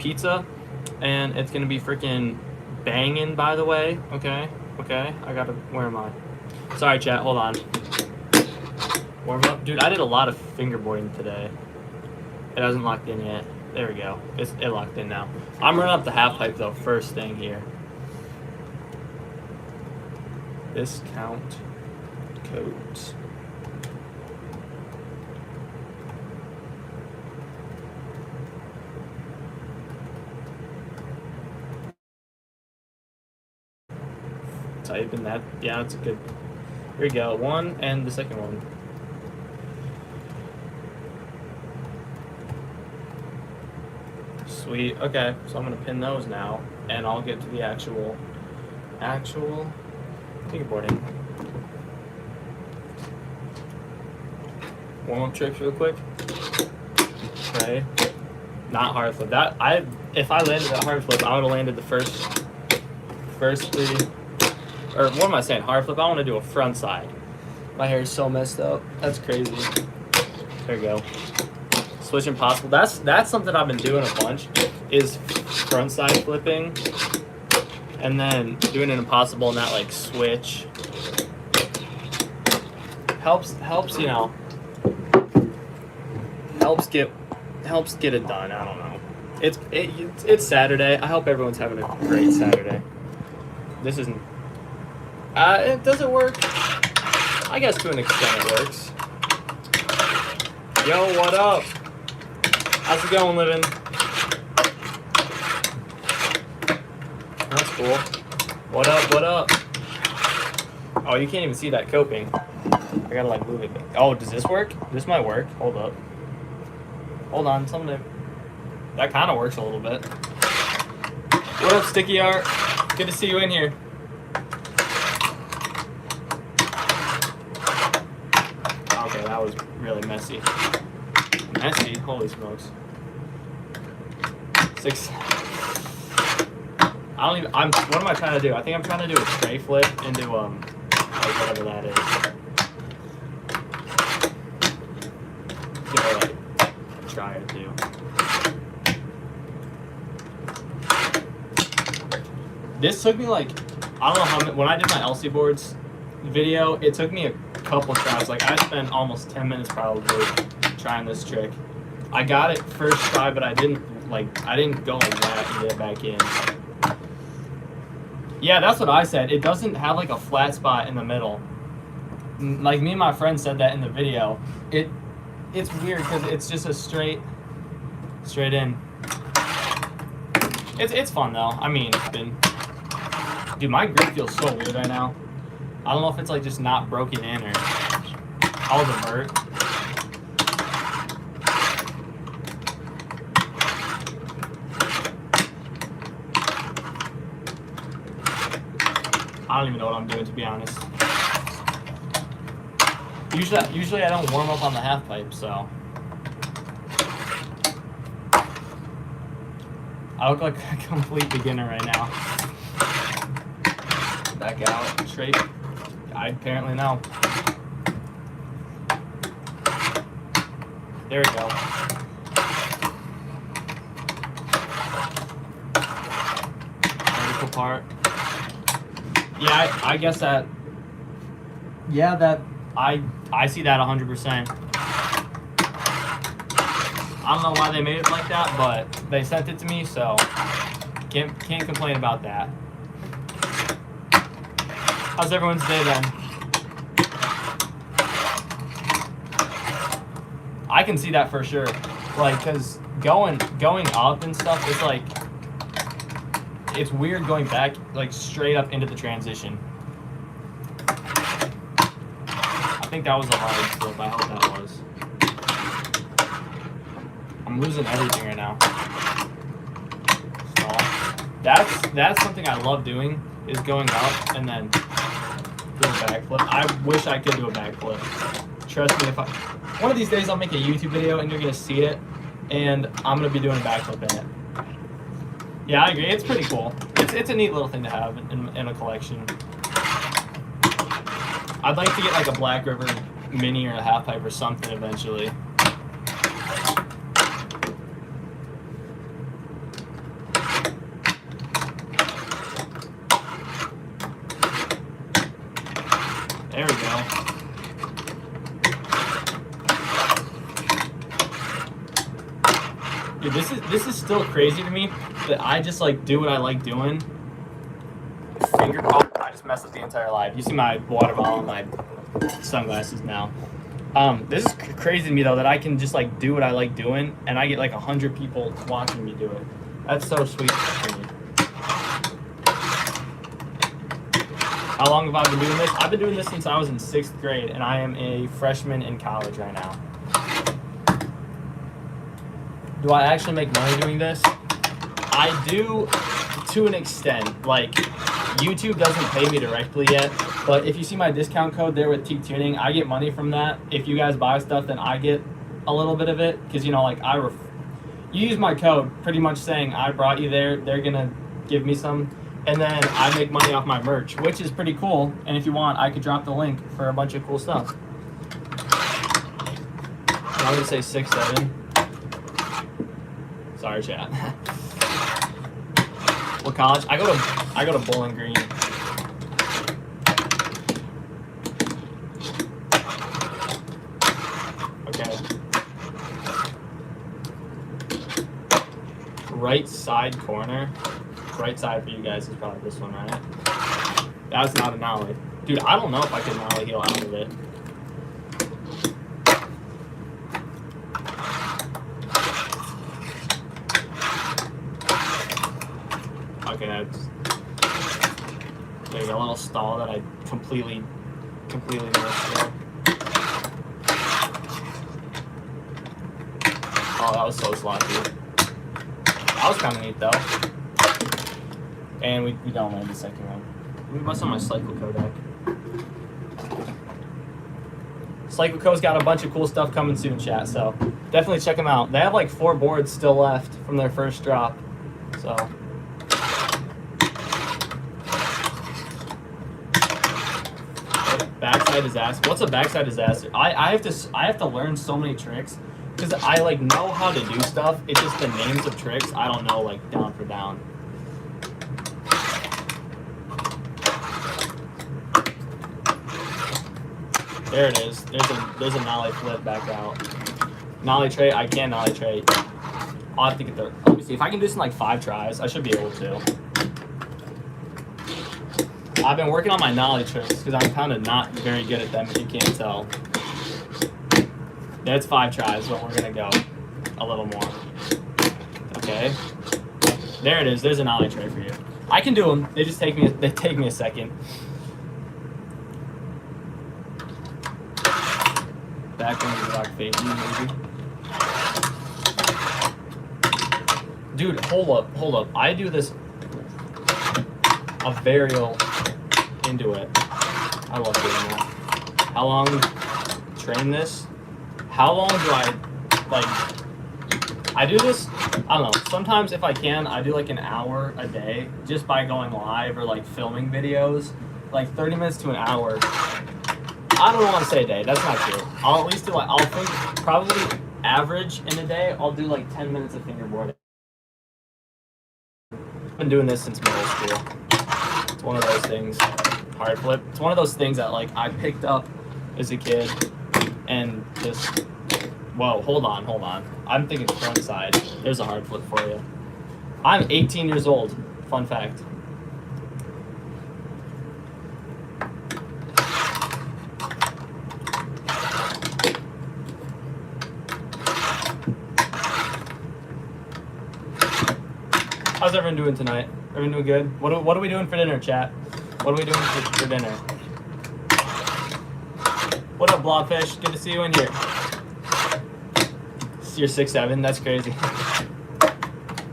pizza, and it's gonna be freaking banging. By the way, okay. I gotta. Where am I? Sorry, chat. Hold on. Warm up, dude. I did a lot of fingerboarding today. It hasn't locked in yet. There we go. It locked in now. I'm running up the half pipe though. First thing here. Discount codes. Type in that. Yeah, that's a good. Here we go. One and the second one. Sweet. Okay, so I'm gonna pin those now, and I'll get to the actual fingerboarding. Warm up tricks real quick. Okay. Not hard flip. If I landed that hard flip, I would have landed the first three. Or what am I saying? Hard flip. I want to do a front side. My hair is so messed up. That's crazy. There we go. Switch impossible. That's something I've been doing a bunch. Is front side flipping, and then doing an impossible and that like switch. Helps you know. Helps get it done. I don't know. It's Saturday. I hope everyone's having a great Saturday. This isn't. Does it work? I guess to an extent it works. Yo, what up? How's it going, Livin? That's cool. What up? Oh, you can't even see that coping. I gotta like move it. Oh, does this work? This might work. Hold up. Hold on, that kind of works a little bit. What up, Sticky Art? Good to see you in here. Okay, that was really messy. Messy? Holy smokes. 6. What am I trying to do? I think I'm trying to do a tray flip into, like whatever that is. Try to do. This took me like, I don't know how many, when I did my LC boards video, it took me a couple tries. Like I spent almost 10 minutes probably trying this trick. I got it first try, but I didn't go like that and get it back in. Yeah, that's what I said. It doesn't have like a flat spot in the middle. Like me and my friend said that in the video. It's weird because it's just a straight in. It's fun though. I mean, dude, my grip feels so weird right now. I don't know if it's like just not broken in or all the vert. I don't even know what I'm doing, to be honest. Usually I don't warm up on the half pipe, so I look like a complete beginner right now. Back out, straight. I apparently know. There we go. Vertical part. Yeah, I guess that. Yeah, that I see that 100%. I don't know why they made it like that, but they sent it to me, so can't complain about that. How's everyone's day then? I can see that for sure. Like, cause going up and stuff, it's like it's weird going back like straight up into the transition. I think that was a hard flip. I hope that was. I'm losing everything right now. So that's something I love doing, is going up and then doing a backflip. I wish I could do a backflip. Trust me, one of these days I'll make a YouTube video and you're gonna see it, and I'm gonna be doing a backflip in it. Yeah, I agree. It's pretty cool. It's a neat little thing to have in a collection. I'd like to get like a Black River mini or a half pipe or something eventually. this is still crazy to me that I just like do what I like doing. Oh, I just messed up the entire live. You see my water bottle and my sunglasses now. This is crazy to me though that I can just like do what I like doing and I get like 100 people watching me do it. That's so sweet for me. How long have I been doing this? I've been doing this since I was in 6th grade and I am a freshman in college right now. Do I actually make money doing this? I do to an extent. Like, YouTube doesn't pay me directly yet, but if you see my discount code there with Teak Tuning, I get money from that. If you guys buy stuff, then I get a little bit of it, because, you know, like, you use my code pretty much saying I brought you there, they're gonna give me some, and then I make money off my merch, which is pretty cool, and if you want, I could drop the link for a bunch of cool stuff. I'm gonna say 6'7". Sorry, chat. What college? I go to Bowling Green. Okay. Right side corner. Right side for you guys is probably this one, right? That's not a nollie. Dude, I don't know if I can nollie heel out of it. Okay, that's there's a little stall that I completely missed there. Oh, that was so sloppy. That was kind of neat though. And we don't land the second one. Let me bust on my Cyclico deck. Cyclico's got a bunch of cool stuff coming soon, chat, so definitely check them out. They have like 4 boards still left from their first drop, so. Backside disaster. What's a backside disaster? I have to learn so many tricks because I like know how to do stuff. It's just the names of tricks I don't know like down for down. There it is. There's a nollie flip back out. Nollie tray. I can nollie tray. I'll have to get there. Let me see if I can do this in like 5 tries. I should be able to. I've been working on my nollie tricks because I'm kind of not very good at them, if you can't tell. That's 5 tries, but we're going to go a little more. Okay. There it is. There's a nollie tray for you. I can do them. They take me a second. Back into the rock fade, maybe. Dude, hold up. I do this a varial into it. I love doing that. How long train this? How long do I like? I do this. I don't know. Sometimes if I can, I do like an hour a day just by going live or like filming videos, like 30 minutes to an hour. I don't want to say a day. That's not true. I'll at least do like I'll think probably average in a day. I'll do like 10 minutes of fingerboard. I've been doing this since middle school. It's one of those things. Hard flip. It's one of those things that like I picked up as a kid and just. Whoa, hold on. I'm thinking front side. There's a hard flip for you. I'm 18 years old. Fun fact. How's everyone doing tonight? Everyone doing good? What are we doing for dinner, chat? What are we doing for dinner? What up, Blobfish? Good to see you in here. You're 6'7", that's crazy.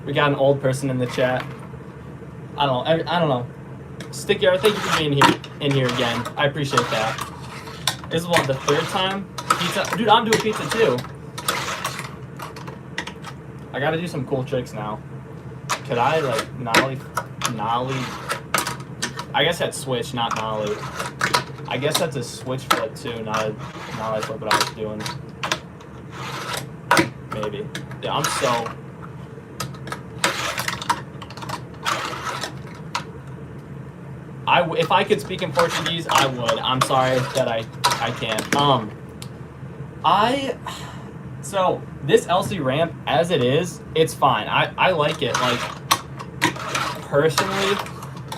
We got an old person in the chat. I don't know. Stickyard, thank you for being in here again. I appreciate that. This is what, the 3rd time? Pizza, dude, I'm doing pizza too. I gotta do some cool tricks now. Could I like nollie? I guess that's switch, not nollie. I guess that's a switch flip too, not a nollie flip. What I was doing. Maybe. Yeah, I'm so. If I could speak in Portuguese, I would. I'm sorry that I can't. So this LC ramp, as it is, it's fine. I like it. Like, personally,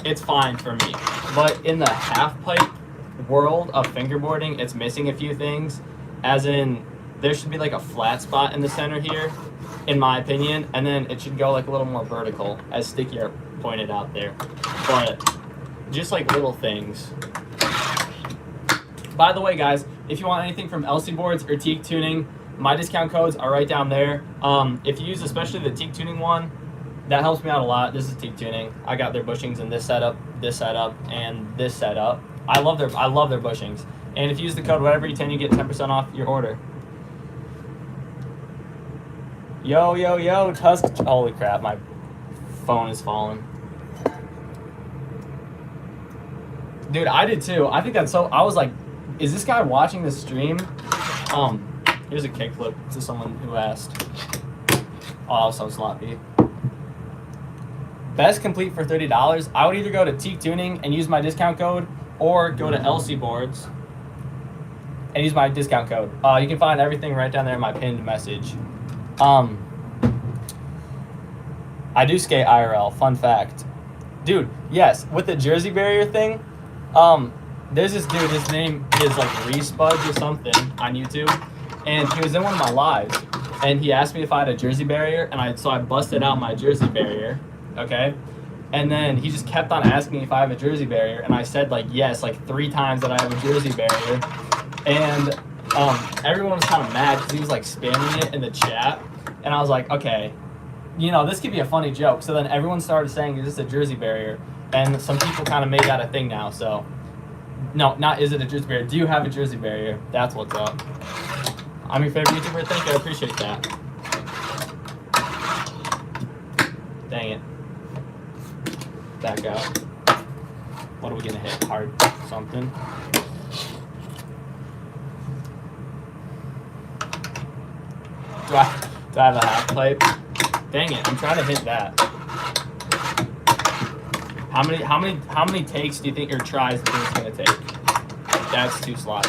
it's fine for me. But in the half pipe world of fingerboarding, it's missing a few things. As in, there should be like a flat spot in the center here, in my opinion, and then it should go like a little more vertical, as Sticky pointed out there. But just like little things. By the way, guys, if you want anything from LC boards or teak tuning, my discount codes are right down there. If you use especially the teak tuning one, that helps me out a lot. This is teak tuning. I got their bushings in this setup, and this setup. I love their bushings. And if you use the code WhateverE10, you get 10% off your order. Yo, Tusk. Holy crap, my phone is falling. Dude, I did too. I think that's so, I was like, is this guy watching the stream? Here's a kickflip to someone who asked. Oh, so sloppy. Best complete for $30. I would either go to Teak Tuning and use my discount code, or go to LC Boards and use my discount code. You can find everything right down there in my pinned message. I do skate IRL, fun fact. Dude, yes, with the jersey barrier thing, there's this dude, his name is like Respudge or something on YouTube, and he was in one of my lives, and he asked me if I had a jersey barrier, and so I busted out my jersey barrier, okay? And then he just kept on asking me if I have a jersey barrier, and I said like yes, like 3 times that I have a jersey barrier, and everyone was kind of mad because he was like spamming it in the chat, and I was like, okay, you know, this could be a funny joke. So then everyone started saying, is this a jersey barrier? And some people kind of made that a thing now, so. No, not is it a jersey barrier. Do you have a jersey barrier? That's what's up. I'm your favorite YouTuber. Thank you. I appreciate that. Dang it. Back out. What are we going to hit? Hard something. Do I have a half pipe? Dang it. I'm trying to hit that. How many takes do you think, or tries do you think it's gonna take? That's too sloppy.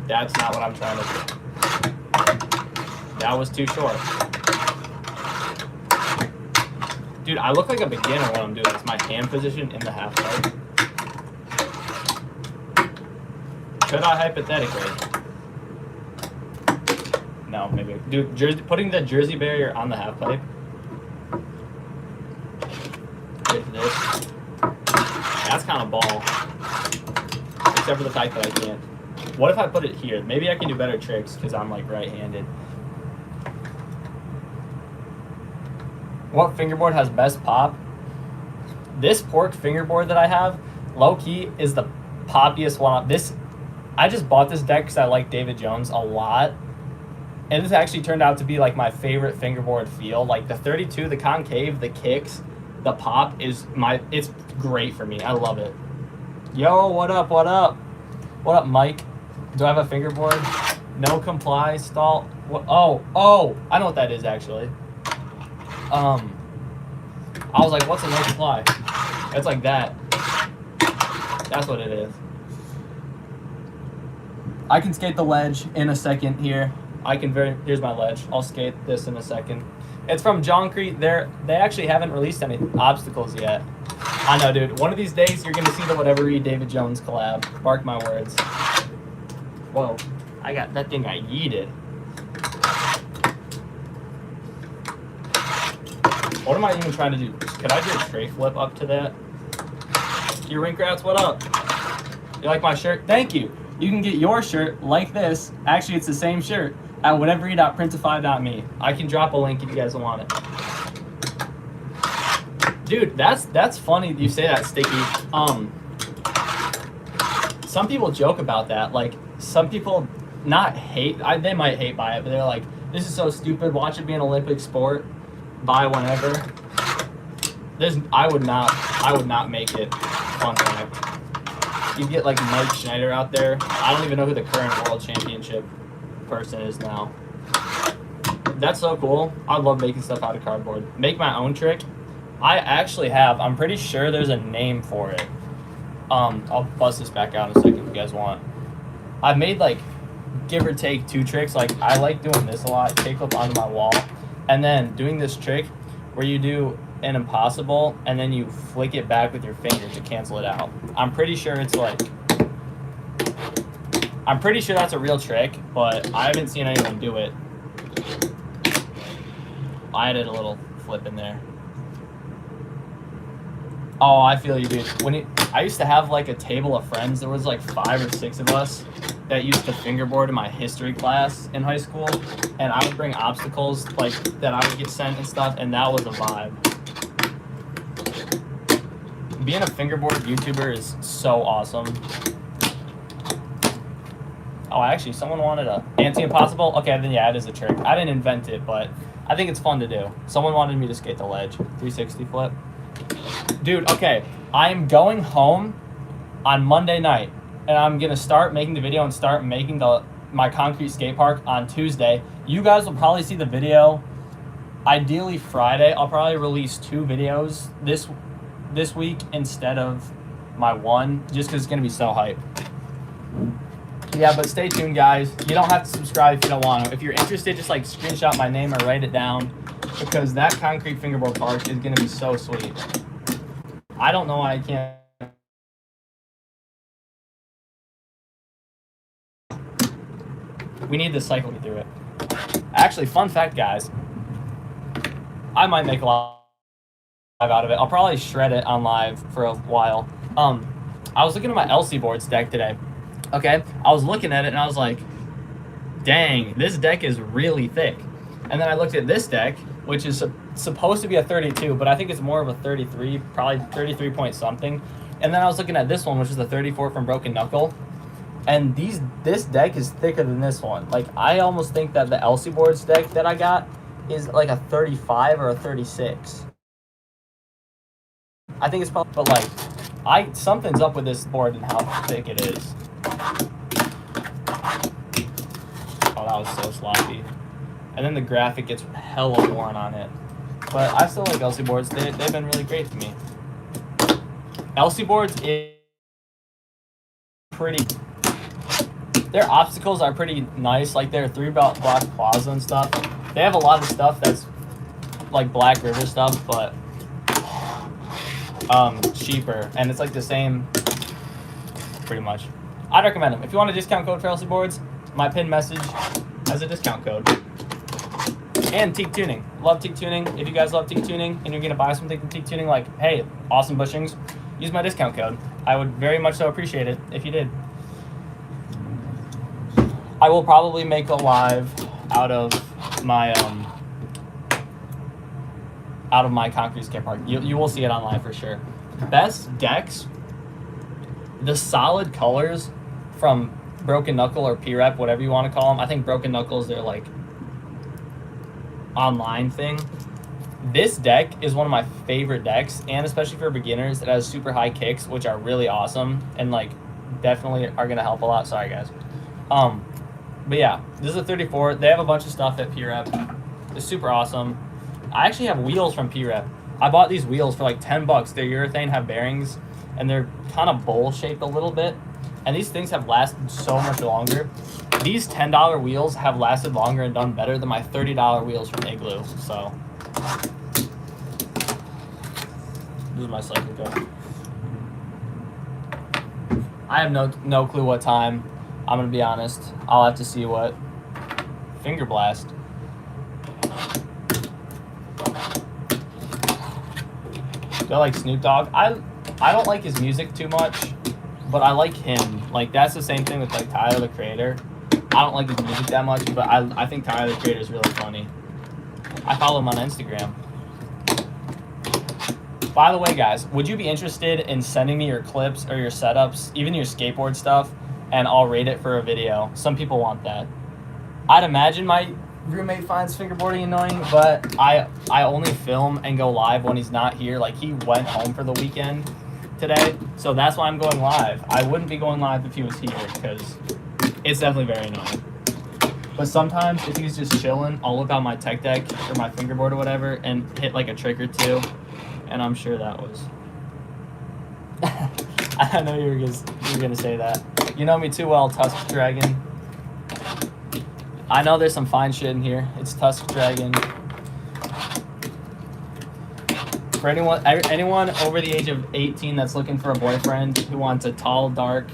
That's not what I'm trying to do. That was too short. Dude, I look like a beginner when I'm doing this. My hand position in the half pipe. Could I hypothetically? No, maybe. Dude, putting the jersey barrier on the half pipe. With this. That's kind of ball. Except for the fact that I can't. What if I put it here? Maybe I can do better tricks because I'm like right-handed. What fingerboard has best pop? This pork fingerboard that I have, low-key, is the poppiest one. I just bought this deck because I like David Jones a lot. And this actually turned out to be like my favorite fingerboard feel. Like the 32, the concave, the kicks, the pop it's great for me. I love it. Yo, what up? What up, Mike? Do I have a fingerboard? No comply, stall. What? Oh, I know what that is actually. I was like, what's a no comply? It's like that. That's what it is. I can skate the ledge in a second here. Here's my ledge. I'll skate this in a second. It's from Joncrete. They actually haven't released any obstacles yet. I know, dude. One of these days, you're going to see the WhateverE David Jones collab. Mark my words. Whoa. That thing I yeeted. What am I even trying to do? Could I do a tray flip up to that? Your rink rats, what up? You like my shirt? Thank you. You can get your shirt like this. Actually, it's the same shirt at whatever.printify.me. I can drop a link if you guys want it. Dude, that's funny you say that, Sticky. Some people joke about that. Like, some people they might hate by it, but they're like, this is so stupid. Watch it be an Olympic sport. Buy whenever. I would not make it. Fun fact. You get like Mike Schneider out there. I don't even know who the current world championship person is now. That's so cool. I love making stuff out of cardboard. Make my own trick. I actually have. I'm pretty sure there's a name for it. I'll bust this back out in a second if you guys want. I've made like give or take 2 tricks. Like, I like doing this a lot, kickflip onto my wall, and then doing this trick where you do an impossible and then you flick it back with your finger to cancel it out. I'm pretty sure that's a real trick, but I haven't seen anyone do it. I added a little flip in there. Oh, I feel you, dude. I used to have like a table of friends. There was like 5 or 6 of us that used to fingerboard in my history class in high school, and I would bring obstacles like that I would get sent and stuff, and that was a vibe. Being a fingerboard YouTuber is so awesome. Oh, actually, someone wanted a anti-impossible. Okay, then yeah, it is a trick. I didn't invent it, but I think it's fun to do. Someone wanted me to skate the ledge. 360 flip. Dude, okay, I'm going home on Monday night, and I'm going to start making the video and start making my concrete skate park on Tuesday. You guys will probably see the video, ideally Friday. I'll probably release 2 videos this week instead of my one, just because it's going to be so hype. Yeah, but stay tuned, guys. You don't have to subscribe if you don't want to. If you're interested, just like screenshot my name or write it down, because that concrete fingerboard park is going to be so sweet. I don't know why I can't. We need to cycle me through it. Actually, fun fact, guys. I might make a live out of it. I'll probably shred it on live for a while. I was looking at my LC boards deck today. Okay, I was looking at it and I was like, dang, this deck is really thick. And then I looked at this deck, which is supposed to be a 32, but I think it's more of a 33, probably 33 point something. And then I was looking at this one, which is a 34 from Broken Knuckle. And this deck is thicker than this one. Like, I almost think that the LC boards deck that I got is like a 35 or a 36. I think it's probably, but like, something's up with this board and how thick it is. Oh, that was so sloppy. And then the graphic gets hella worn on it. But I still like LC boards. They've been really great to me. LC boards is pretty... Their obstacles are pretty nice. Like, their 3-block plaza and stuff. They have a lot of stuff that's like Black River stuff, but cheaper. And it's like the same, pretty much. I'd recommend them. If you want a discount code for LC boards, my pinned message has a discount code. And teak tuning. Love teak tuning. If you guys love teak tuning and you're going to buy something from teak tuning, like, hey, awesome bushings, use my discount code. I would very much so appreciate it if you did. I will probably make a live out of my concrete skate park. You will see it on live for sure. Best decks, the solid colors from Broken Knuckle or P-Rep, whatever you want to call them. I think Broken Knuckle is their like online thing. This deck is one of my favorite decks, and especially for beginners, it has super high kicks, which are really awesome and like definitely are gonna help a lot. Sorry guys. But yeah, this is a 34. They have a bunch of stuff at P-Rep. It's super awesome. I actually have wheels from P-Rep. I bought these wheels for like 10 bucks. They're urethane, have bearings, and they're kind of bowl-shaped a little bit. And these things have lasted so much longer. These $10 wheels have lasted longer and done better than my $30 wheels from Igloo. So, this is my cycle go. I have no clue what time. I'm gonna be honest. I'll have to see what. Finger blast. Do I like Snoop Dogg? I don't like his music too much, but I like him. Like, that's the same thing with like Tyler the Creator. I don't like his music that much, but I think Tyler the Creator is really funny. I follow him on Instagram. By the way, guys, would you be interested in sending me your clips or your setups, even your skateboard stuff, and I'll rate it for a video? Some people want that. I'd imagine my roommate finds fingerboarding annoying, but I only film and go live when he's not here. Like, he went home for the weekend today, so that's why I'm going live. I wouldn't be going live if he was here, because it's definitely very annoying. But sometimes if he's just chilling, I'll look on my tech deck or my fingerboard or whatever and hit like a trick or two, and I'm sure that was... I know you were gonna say that. You know me too well, Tusk Dragon. I know there's some fine shit in here. It's Tusk Dragon. For anyone over the age of 18 that's looking for a boyfriend who wants a tall, dark,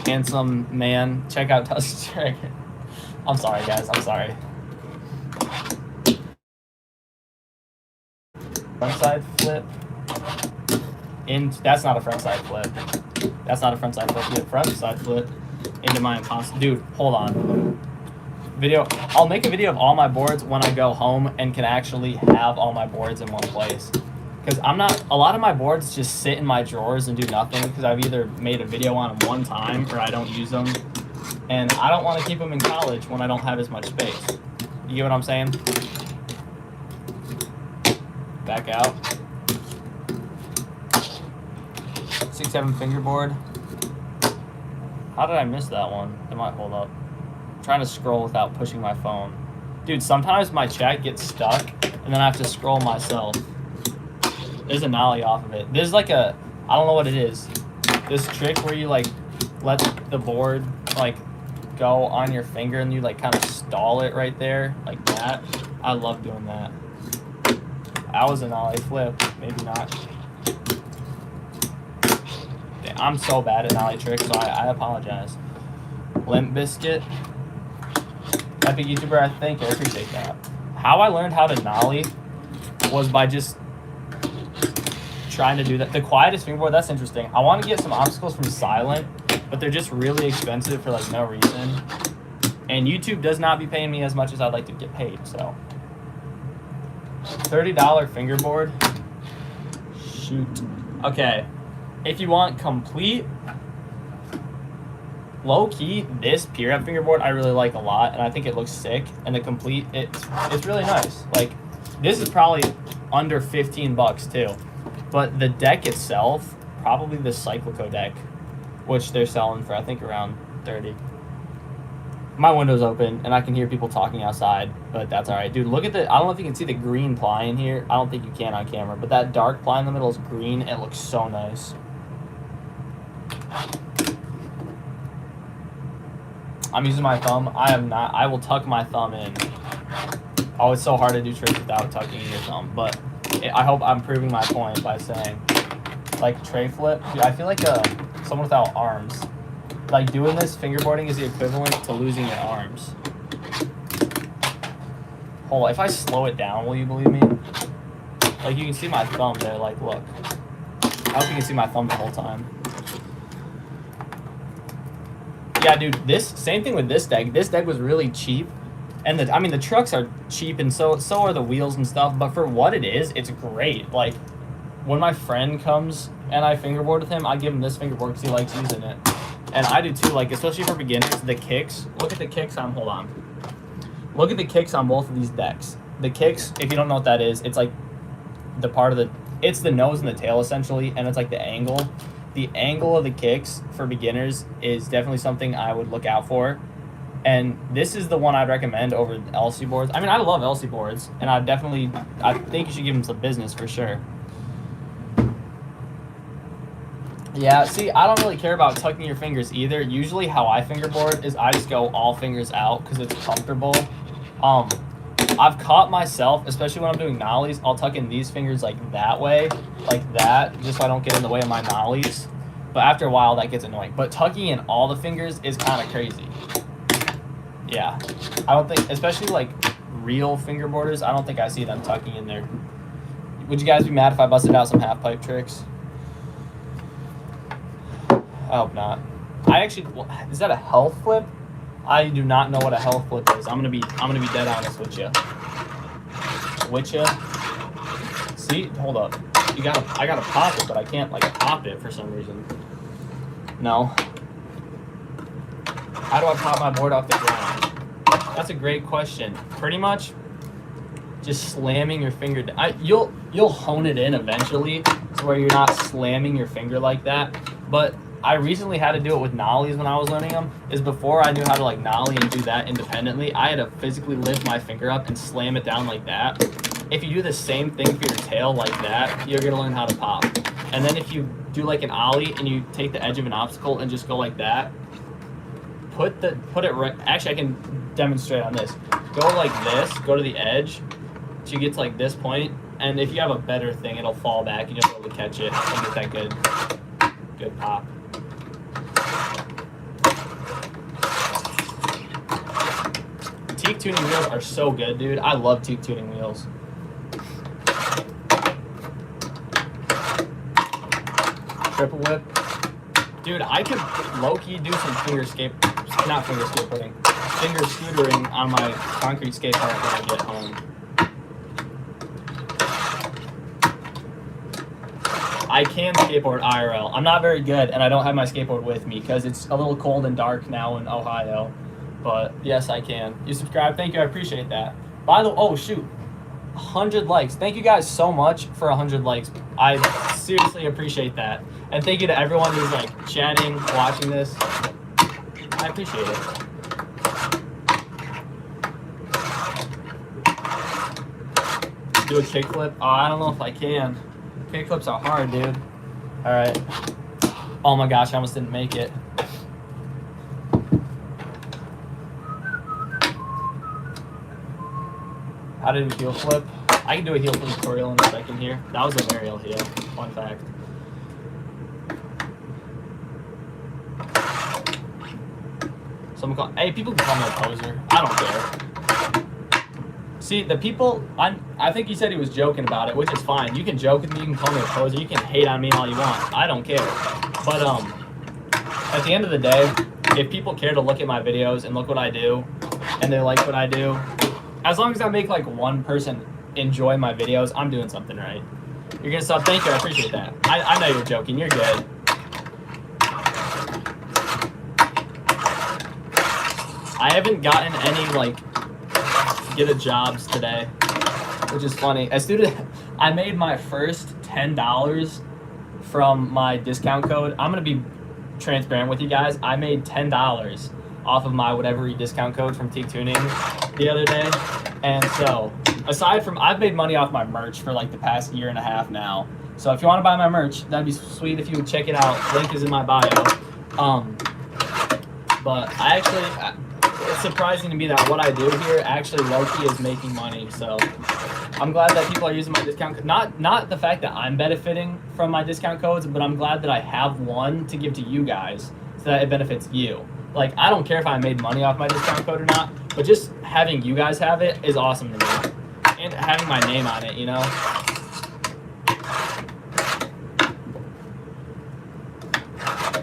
handsome man, check out Tusk Dragon. I'm sorry, guys. I'm sorry. Front side flip. That's not a front side flip. That's not a front side flip. You front side flip into my impossible. Dude, hold on. Video. I'll make a video of all my boards when I go home and can actually have all my boards in one place. Because a lot of my boards just sit in my drawers and do nothing because I've either made a video on them one time or I don't use them. And I don't want to keep them in college when I don't have as much space. You get what I'm saying? Back out. 6-7 fingerboard. How did I miss that one? It might hold up. I'm trying to scroll without pushing my phone. Dude, sometimes my chat gets stuck and then I have to scroll myself. There's a nollie off of it. There's like I don't know what it is. This trick where you like let the board like go on your finger and you like kind of stall it right there like that. I love doing that. That was a nollie flip. Maybe not. Damn, I'm so bad at nollie tricks, so I apologize. Limp Biscuit. Epic YouTuber, I think. I appreciate that. How I learned how to nollie was by just trying to do that. The quietest fingerboard, that's interesting. I want to get some obstacles from Silent, but they're just really expensive for like no reason. And YouTube does not be paying me as much as I'd like to get paid, so. $30 fingerboard. Shoot. Okay. If you want complete, low key, this P-Rep fingerboard I really like a lot, and I think it looks sick. And the complete, it's really nice. Like, this is probably under 15 bucks too. But the deck itself, probably the Cyclico deck, which they're selling for I think around 30. My window's open and I can hear people talking outside, but that's all right. Dude, look at I don't know if you can see the green ply in here. I don't think you can on camera, but that dark ply in the middle is green. It looks so nice. I'm using my thumb. I am not. I will tuck my thumb in. Oh, it's so hard to do tricks without tucking in your thumb, but I hope I'm proving my point by saying, like, tray flip. Dude, I feel like someone without arms. Like, doing this fingerboarding is the equivalent to losing your arms. Hold on, if I slow it down, will you believe me? Like, you can see my thumb there, like, look. I hope you can see my thumb the whole time. Yeah, dude, same thing with this deck. This deck was really cheap. And the trucks are cheap, and so are the wheels and stuff. But for what it is, it's great. Like, when my friend comes and I fingerboard with him, I give him this fingerboard because he likes using it. And I do too, like, especially for beginners, the kicks. Look at the kicks on, hold on. Look at the kicks on both of these decks. The kicks, if you don't know what that is, it's like the part of it's the nose and the tail essentially, and it's like the angle. The angle of the kicks for beginners is definitely something I would look out for. And this is the one I'd recommend over LC boards. I mean, I love LC boards, and I think you should give them some business for sure. Yeah, see, I don't really care about tucking your fingers either. Usually how I fingerboard is I just go all fingers out because it's comfortable. I've caught myself, especially when I'm doing nollies, I'll tuck in these fingers like that way, like that, just so I don't get in the way of my nollies. But after a while, that gets annoying. But tucking in all the fingers is kind of crazy. Yeah, I don't think, especially like real fingerboarders, I don't think I see them tucking in there. Would you guys be mad if I busted out some half pipe tricks? I hope not. Is that a health flip? I do not know what a health flip is. I'm gonna be dead honest with you. See, hold up. I gotta pop it, but I can't like pop it for some reason. No. How do I pop my board off the ground? That's a great question. Pretty much just slamming your finger down. You'll hone it in eventually to where you're not slamming your finger like that. But I recently had to do it with nollies when I was learning them. Is before I knew how to like nollie and do that independently, I had to physically lift my finger up and slam it down like that. If you do the same thing for your tail like that, you're gonna learn how to pop. And then if you do like an ollie and you take the edge of an obstacle and just go like that, put it right. Actually, I can demonstrate on this. Go like this. Go to the edge. So you get to like this point, and if you have a better thing, it'll fall back, and you'll be able to catch it and get that good pop. Teak tuning wheels are so good, dude. I love teak tuning wheels. Triple whip. Dude, I could low-key do some finger scootering on my concrete skate park when I get home. I can skateboard IRL. I'm not very good, and I don't have my skateboard with me because it's a little cold and dark now in Ohio. But yes, I can. You subscribe. Thank you. I appreciate that. By the way, oh shoot, 100 likes. Thank you guys so much for 100 likes. I seriously appreciate that. And thank you to everyone who's like chatting, watching this. I appreciate it. Do a kickflip? Oh, I don't know if I can. Kickflips are hard, dude. All right. Oh my gosh, I almost didn't make it. How to do a heel flip? I can do a heel flip tutorial in a second here. That was an aerial heel. Fun fact. Hey, people can call me a poser. I don't care. See, the people, I think he said he was joking about it, which is fine. You can joke with me, you can call me a poser, you can hate on me all you want. I don't care. But at the end of the day, if people care to look at my videos and look what I do, and they like what I do, as long as I make like one person enjoy my videos, I'm doing something right. You're gonna stop. Thank you. I appreciate that. I know you're joking. You're good. I haven't gotten any like get a jobs today, which is funny. As soon as I made my first $10 from my discount code, I'm gonna be transparent with you guys. I made $10 off of my WhateverE discount code from Teak Tuning the other day. And so, aside from, I've made money off my merch for like the past year and a half now. So if you want to buy my merch, that'd be sweet if you would check it out. Link is in my bio. But I actually, it's surprising to me that what I do here actually low-key is making money. So I'm glad that people are using my discount code. Not the fact that I'm benefiting from my discount codes, but I'm glad that I have one to give to you guys so that it benefits you. Like, I don't care if I made money off my discount code or not, but just having you guys have it is awesome to me. And having my name on it, you know?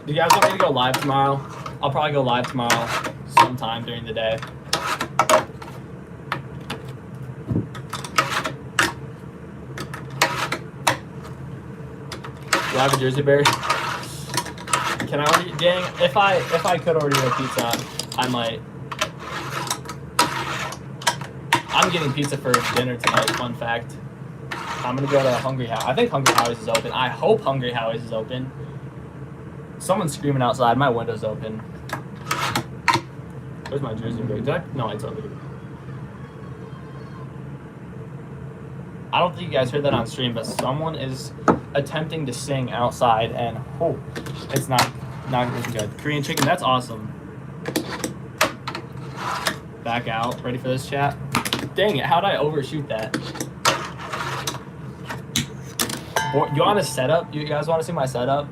Do you guys want me to go live tomorrow? I'll probably go live tomorrow sometime during the day. Do I have a Jersey Berry? Can I order? Dang, if I could order a pizza, I might. I'm getting pizza for dinner tonight. Fun fact. I'm gonna go to Hungry House. I think Hungry House is open. I hope Hungry House is open. Someone's screaming outside. My window's open. Where's my Jersey Berry? No, it's over here. I don't think you guys heard that on stream, but someone is attempting to sing outside, and oh, it's not looking good. Korean chicken, that's awesome. Back out, ready for this chat? Dang it, how'd I overshoot that? You want a setup? You guys want to see my setup?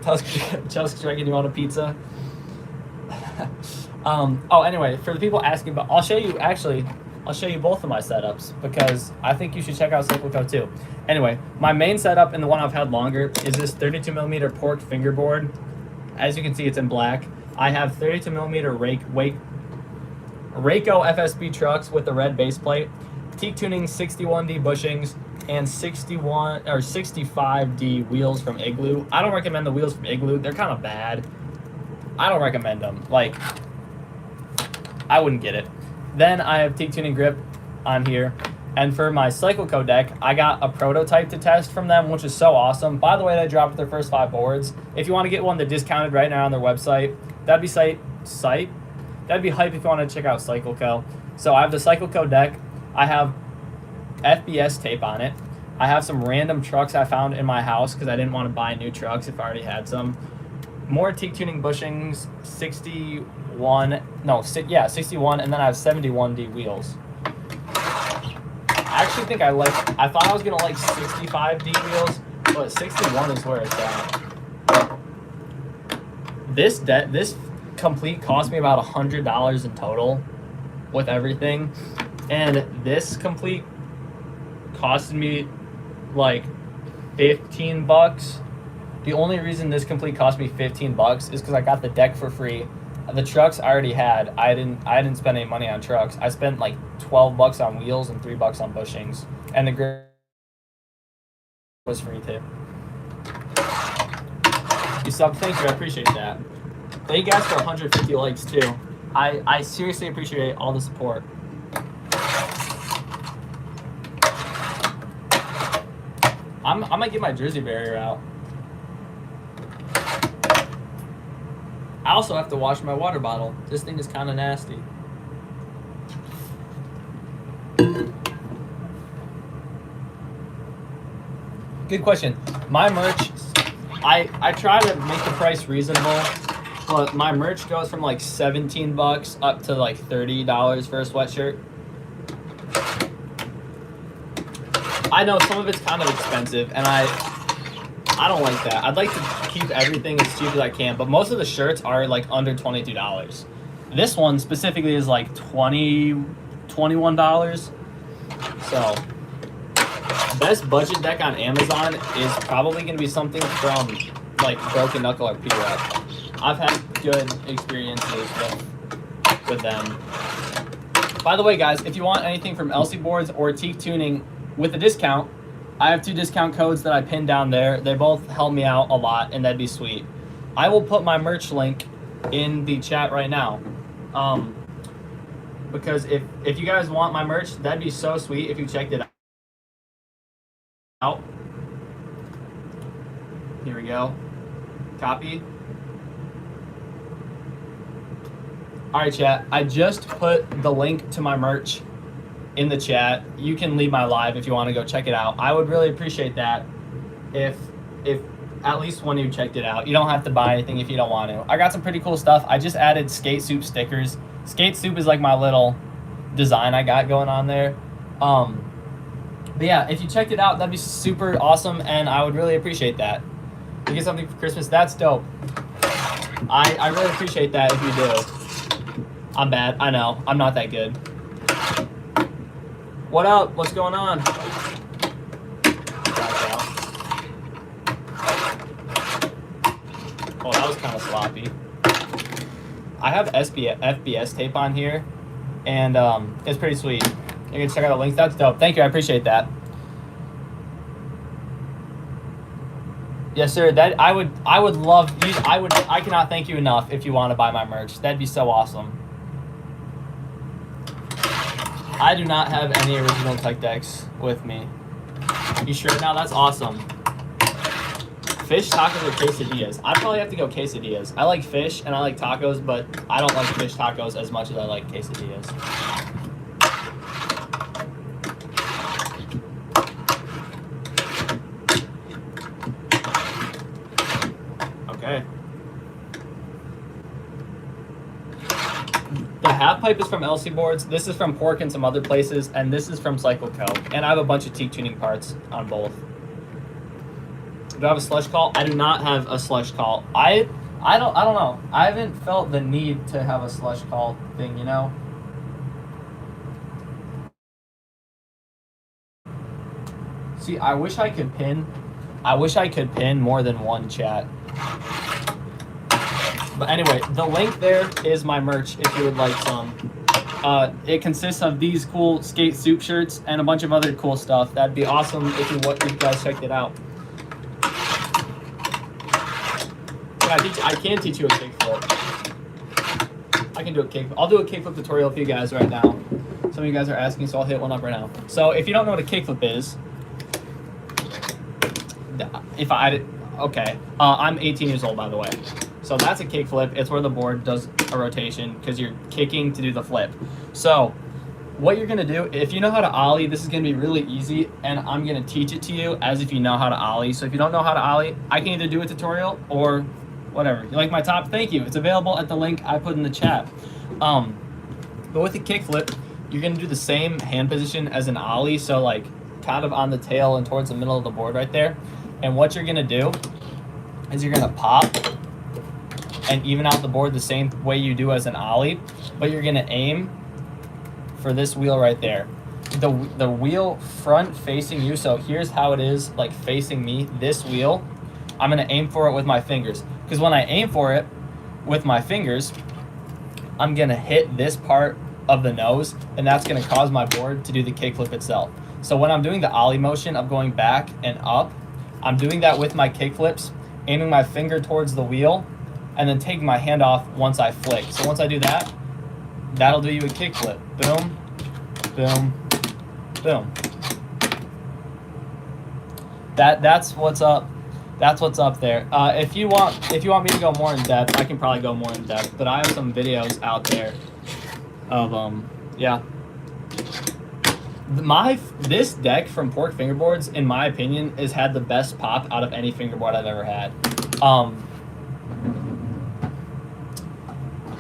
Tusk Dragon, you want a pizza? Oh, anyway, for the people asking about, I'll show you both of my setups because I think you should check out Cyclico too. Anyway, my main setup and the one I've had longer is this 32mm pork fingerboard. As you can see, it's in black. I have 32mm Rayco FSB trucks with the red base plate, Teak Tuning 61D bushings, and 61 or 65D wheels from Igloo. I don't recommend the wheels from Igloo. They're kind of bad. I don't recommend them. Like, I wouldn't get it. Then I have Teak Tuning grip on here. And for my Cyclico deck, I got a prototype to test from them, which is so awesome. By the way, they dropped their first 5 boards. If you want to get one, they're discounted right now on their website. That'd be That'd be hype if you want to check out Cyclico. So I have the Cyclico deck. I have FBS tape on it. I have some random trucks I found in my house because I didn't want to buy new trucks if I already had some. More teak tuning bushings, 61, yeah, 61, and then I have 71D wheels. I actually think I thought I was going to like 65D wheels, but 61 is where it's at. This complete cost me about $100 in total with everything, and this complete costed me like $15. The only reason this complete cost me $15 is because I got the deck for free. The trucks I already had. I didn't spend any money on trucks. I spent like $12 on wheels and $3 on bushings, and the grip was free too. You sub, thank you. I appreciate that. Thank you guys for 150 likes too. I seriously appreciate all the support. I might get my jersey barrier out. I also have to wash my water bottle. This thing is kind of nasty. Good question. My merch, I try to make the price reasonable, but my merch goes from like $17 up to like $30 for a sweatshirt. I know some of it's kind of expensive, and I don't like that. I'd like to keep everything as cheap as I can, but most of the shirts are like under $22. This one specifically is like $21. So, best budget deck on Amazon is probably going to be something from like Broken Knuckle or P-Rep. I've had good experiences with them. By the way, guys, if you want anything from LC Boards or Teak Tuning with a discount, I have 2 discount codes that I pinned down there. They both help me out a lot, and that'd be sweet. I will put my merch link in the chat right now. Because if you guys want my merch, that'd be so sweet if you checked it out. Here we go. Copy. All right, chat. I just put the link to my merch in the chat. You can leave my live if you want to go check it out. I would really appreciate that if at least one of you checked it out. You don't have to buy anything if you don't want to. I got some pretty cool stuff. I just added Skate Soup stickers. Skate Soup is like my little design I got going on there. But yeah, if you checked it out, that'd be super awesome, and I would really appreciate that. You get something for Christmas, that's dope. I really appreciate that if you do. I'm bad, I know. I'm not that good. What up? What's going on? Oh, that was kind of sloppy. I have FBS tape on here, and it's pretty sweet. You can check out the links. That's dope. Thank you. I appreciate that. Yes, sir. That I would love. I cannot thank you enough if you want to buy my merch. That'd be so awesome. I do not have any original tech decks with me. You sure now? That's awesome. Fish, tacos, or quesadillas? I'd probably have to go quesadillas. I like fish and I like tacos, but I don't like fish tacos as much as I like quesadillas. Okay. The Halfpipe is from LC Boards. This is from Pork and some other places, and this is from Cycle Co. And I have a bunch of teak tuning parts on both. Do I have a slush call? I do not have a slush call. I don't know. I haven't felt the need to have a slush call thing, you know? See, I wish I could pin more than one chat. But anyway, the link there is my merch if you would like some. It consists of these cool Skate Soup shirts and a bunch of other cool stuff. That'd be awesome if you guys checked it out. I can teach you a kickflip. I can do a kickflip. I'll do a kickflip tutorial for you guys right now. Some of you guys are asking, so I'll hit one up right now. So if you don't know what a kickflip is, I'm 18 years old, by the way. So that's a kickflip. It's where the board does a rotation because you're kicking to do the flip. So what you're gonna do, if you know how to ollie, this is gonna be really easy, and I'm gonna teach it to you as if you know how to ollie. So if you don't know how to ollie, I can either do a tutorial or whatever. You like my top? Thank you. It's available at the link I put in the chat. But with the kickflip, you're gonna do the same hand position as an ollie, so like kind of on the tail and towards the middle of the board right there. And what you're gonna do is you're gonna pop and even out the board the same way you do as an ollie, but you're gonna aim for this wheel right there. The wheel front facing you, so here's how it is like facing me, this wheel, I'm gonna aim for it with my fingers. Because when I aim for it with my fingers, I'm gonna hit this part of the nose, and that's gonna cause my board to do the kickflip itself. So when I'm doing the ollie motion of going back and up, I'm doing that with my kickflips, aiming my finger towards the wheel, and then taking my hand off once I flick. So once I do that, that'll do you a kickflip. Boom, boom, boom. That's what's up. That's what's up there. If you want me to go more in depth, I can probably go more in depth. But I have some videos out there of yeah. This deck from Pork Fingerboards, in my opinion, has had the best pop out of any fingerboard I've ever had.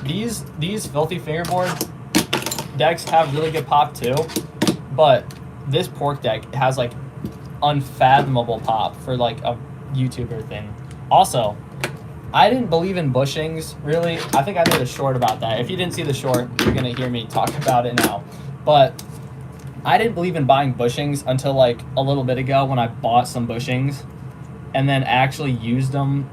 These filthy fingerboard decks have really good pop too, but this Pork deck has like unfathomable pop for like a YouTuber thing. Also, I didn't believe in bushings really. I think I made a short about that. If you didn't see the short, you're gonna hear me talk about it now. But I didn't believe in buying bushings until like a little bit ago when I bought some bushings and then actually used them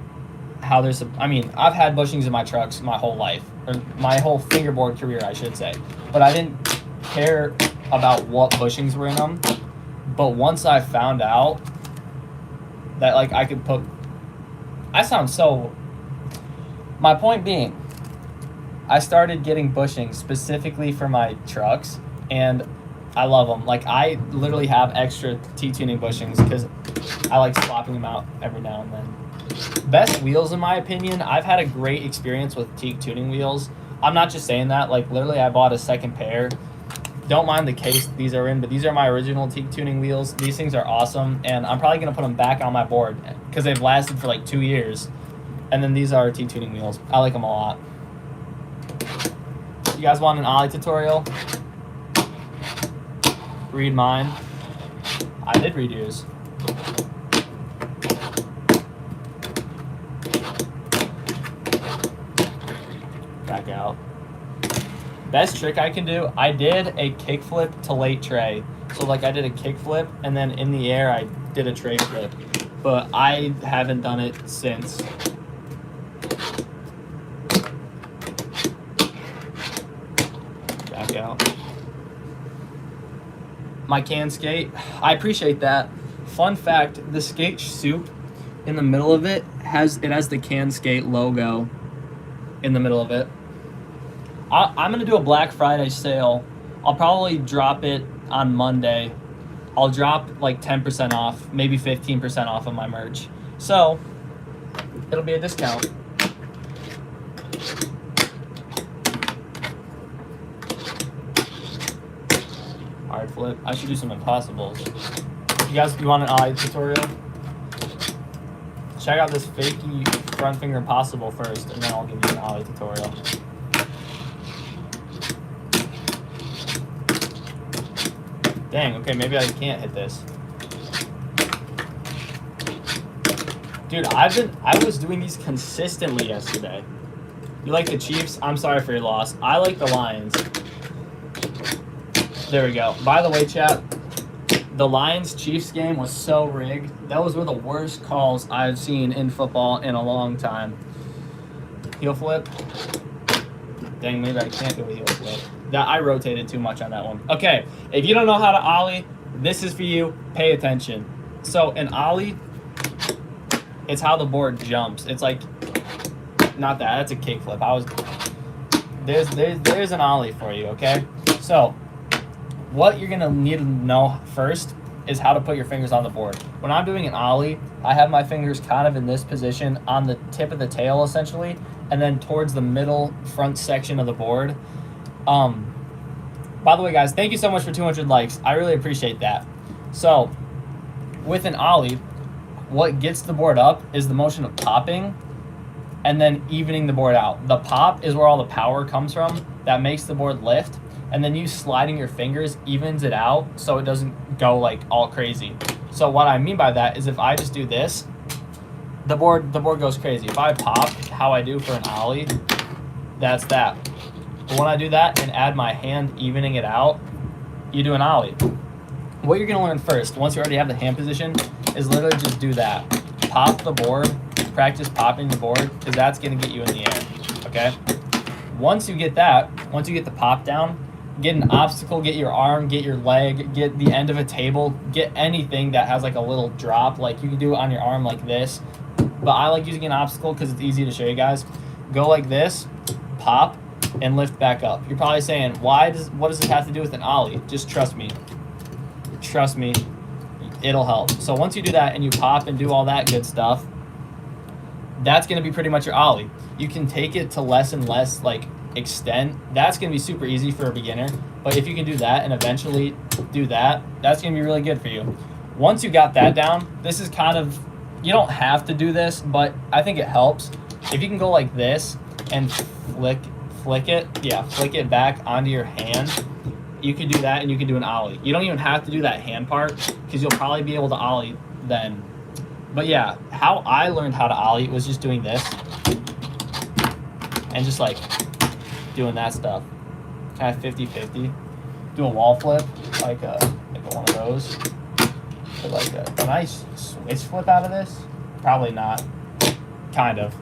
how there's I mean, I've had bushings in my trucks my whole life, or my whole fingerboard career, I should say. But I didn't care about what bushings were in them. But once I found out that like I could put, I sound so, my point being, I started getting bushings specifically for my trucks, and I love them. Like I literally have extra T-tuning bushings because I like swapping them out every now and then. Best wheels in my opinion, I've had a great experience with teak tuning wheels. I'm not just saying that, like literally I bought a second pair. Don't mind the case these are in, but these are my original teak tuning wheels. These things are awesome, and I'm probably gonna put them back on my board because they've lasted for like 2 years. And then these are teak tuning wheels. I like them a lot. You guys want an ollie tutorial? Read mine. I did read yours. Back out. Best trick I can do, I did a kickflip to late tray. So like I did a kickflip and then in the air I did a tray flip. But I haven't done it since. Back out. My can skate, I appreciate that. Fun fact, the skate soup in the middle of it has the can skate logo in the middle of it. I'm gonna do a Black Friday sale. I'll probably drop it on Monday. I'll drop like 10% off, maybe 15% off of my merch. So it'll be a discount. Hard flip. I should do some impossibles. You want an ollie tutorial? Check out this fakey front finger impossible first, and then I'll give you an ollie tutorial. Dang, okay, maybe I can't hit this. Dude, I was doing these consistently yesterday. You like the Chiefs? I'm sorry for your loss. I like the Lions. There we go. By the way, chat, the Lions-Chiefs game was so rigged. Those were the worst calls I've seen in football in a long time. Heel flip. Dang, maybe I can't do a heel flip. I rotated too much on that one. Okay, if you don't know how to ollie, this is for you. Pay attention. So an ollie, it's how the board jumps. It's like, not that. That's a kick flip. There's an ollie for you. Okay. So what you're gonna need to know first is how to put your fingers on the board. When I'm doing an ollie, I have my fingers kind of in this position on the tip of the tail By the way, guys, thank you so much for 200 likes. I really appreciate that. So, with an ollie, what gets the board up is the motion of popping and then evening the board out. The pop is where all the power comes from that makes the board lift, and then you sliding your fingers evens it out so it doesn't go like all crazy. So what I mean by that is if I just do this, the board goes crazy. If I pop how I do for an ollie, that's that. But when I do that and add my hand evening it out, you do an ollie. What you're gonna learn first, once you already have the hand position, is literally just do that. Pop the board, practice popping the board, because that's gonna get you in the air, okay? Once you get that, once you get the pop down, get an obstacle, get your arm, get your leg, get the end of a table, get anything that has like a little drop, like you can do it on your arm like this, but I like using an obstacle because it's easy to show you guys. Go like this, pop, and lift back up. You're probably saying, what does this have to do with an ollie? Just trust me. Trust me, it'll help. So once you do that and you pop and do all that good stuff, that's gonna be pretty much your ollie. You can take it to less and less like extent. That's gonna be super easy for a beginner, but if you can do that and eventually do that, that's gonna be really good for you. Once you got that down, this is kind of, you don't have to do this, but I think it helps. If you can go like this and flick it back onto your hand, you can do that and you can do an ollie. You don't even have to do that hand part because you'll probably be able to ollie then. But yeah, how I learned how to ollie was just doing this and just like doing that stuff. Kind of 50-50. Do a wall flip, like one of those. But like a nice switch flip out of this? Probably not. Kind of.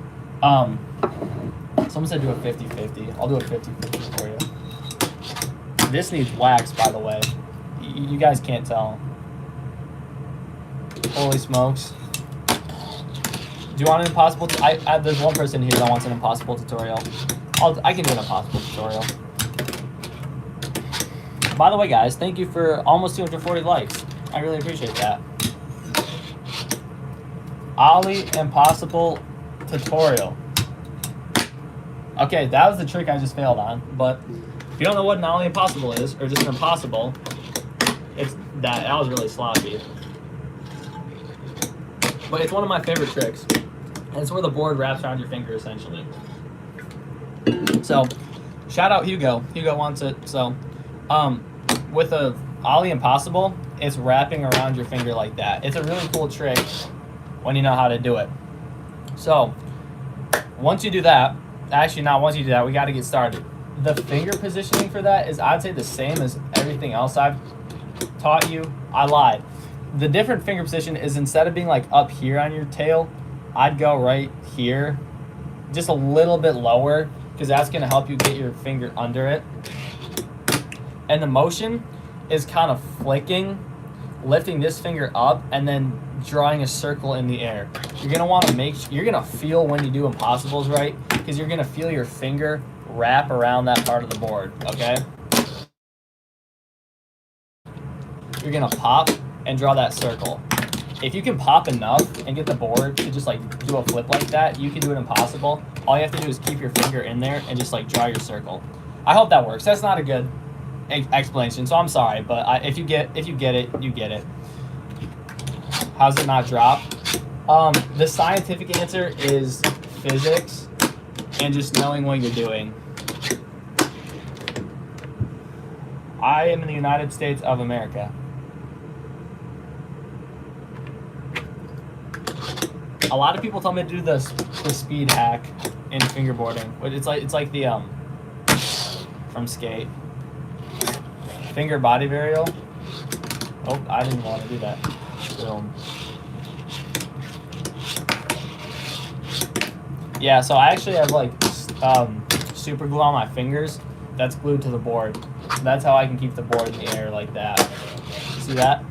Someone said do a 50-50. I'll do a 50-50 for you. This needs wax, by the way. You guys can't tell. Holy smokes. Do you want an impossible? There's one person here that wants an impossible tutorial. I can do an impossible tutorial. By the way, guys, thank you for almost 240 likes. I really appreciate that. Ollie impossible tutorial. Okay, that was the trick I just failed on, but if you don't know what an ollie impossible is, or just an impossible, it's that was really sloppy. But it's one of my favorite tricks. And it's where the board wraps around your finger, essentially. So, shout out Hugo. Hugo wants it. So, with a ollie impossible, it's wrapping around your finger like that. It's a really cool trick when you know how to do it. So, once you do that, actually not once you do that, we got to get started. The finger positioning for that is, I'd say, the same as everything else I've taught you. I lied. The different finger position is, instead of being like up here on your tail, I'd go right here, just a little bit lower, because that's going to help you get your finger under it. And the motion is kind of flicking, lifting this finger up, and then drawing a circle in the air. You're going to want to you're going to feel when you do impossibles right, because you're going to feel your finger wrap around that part of the board, okay? You're going to pop and draw that circle. If you can pop enough and get the board to just like do a flip like that, you can do it impossible. All you have to do is keep your finger in there and just like draw your circle. I hope that works. That's not a good explanation, so I'm sorry, but if you get it, you get it. How's it not drop? The scientific answer is physics and just knowing what you're doing. I am in the United States of America. A lot of people tell me to do the speed hack in fingerboarding. It's like the from skate. Finger body varial. Oh, I didn't want to do that. Boom. Yeah, so I actually have like super glue on my fingers that's glued to the board. So that's how I can keep the board in the air like that. See that?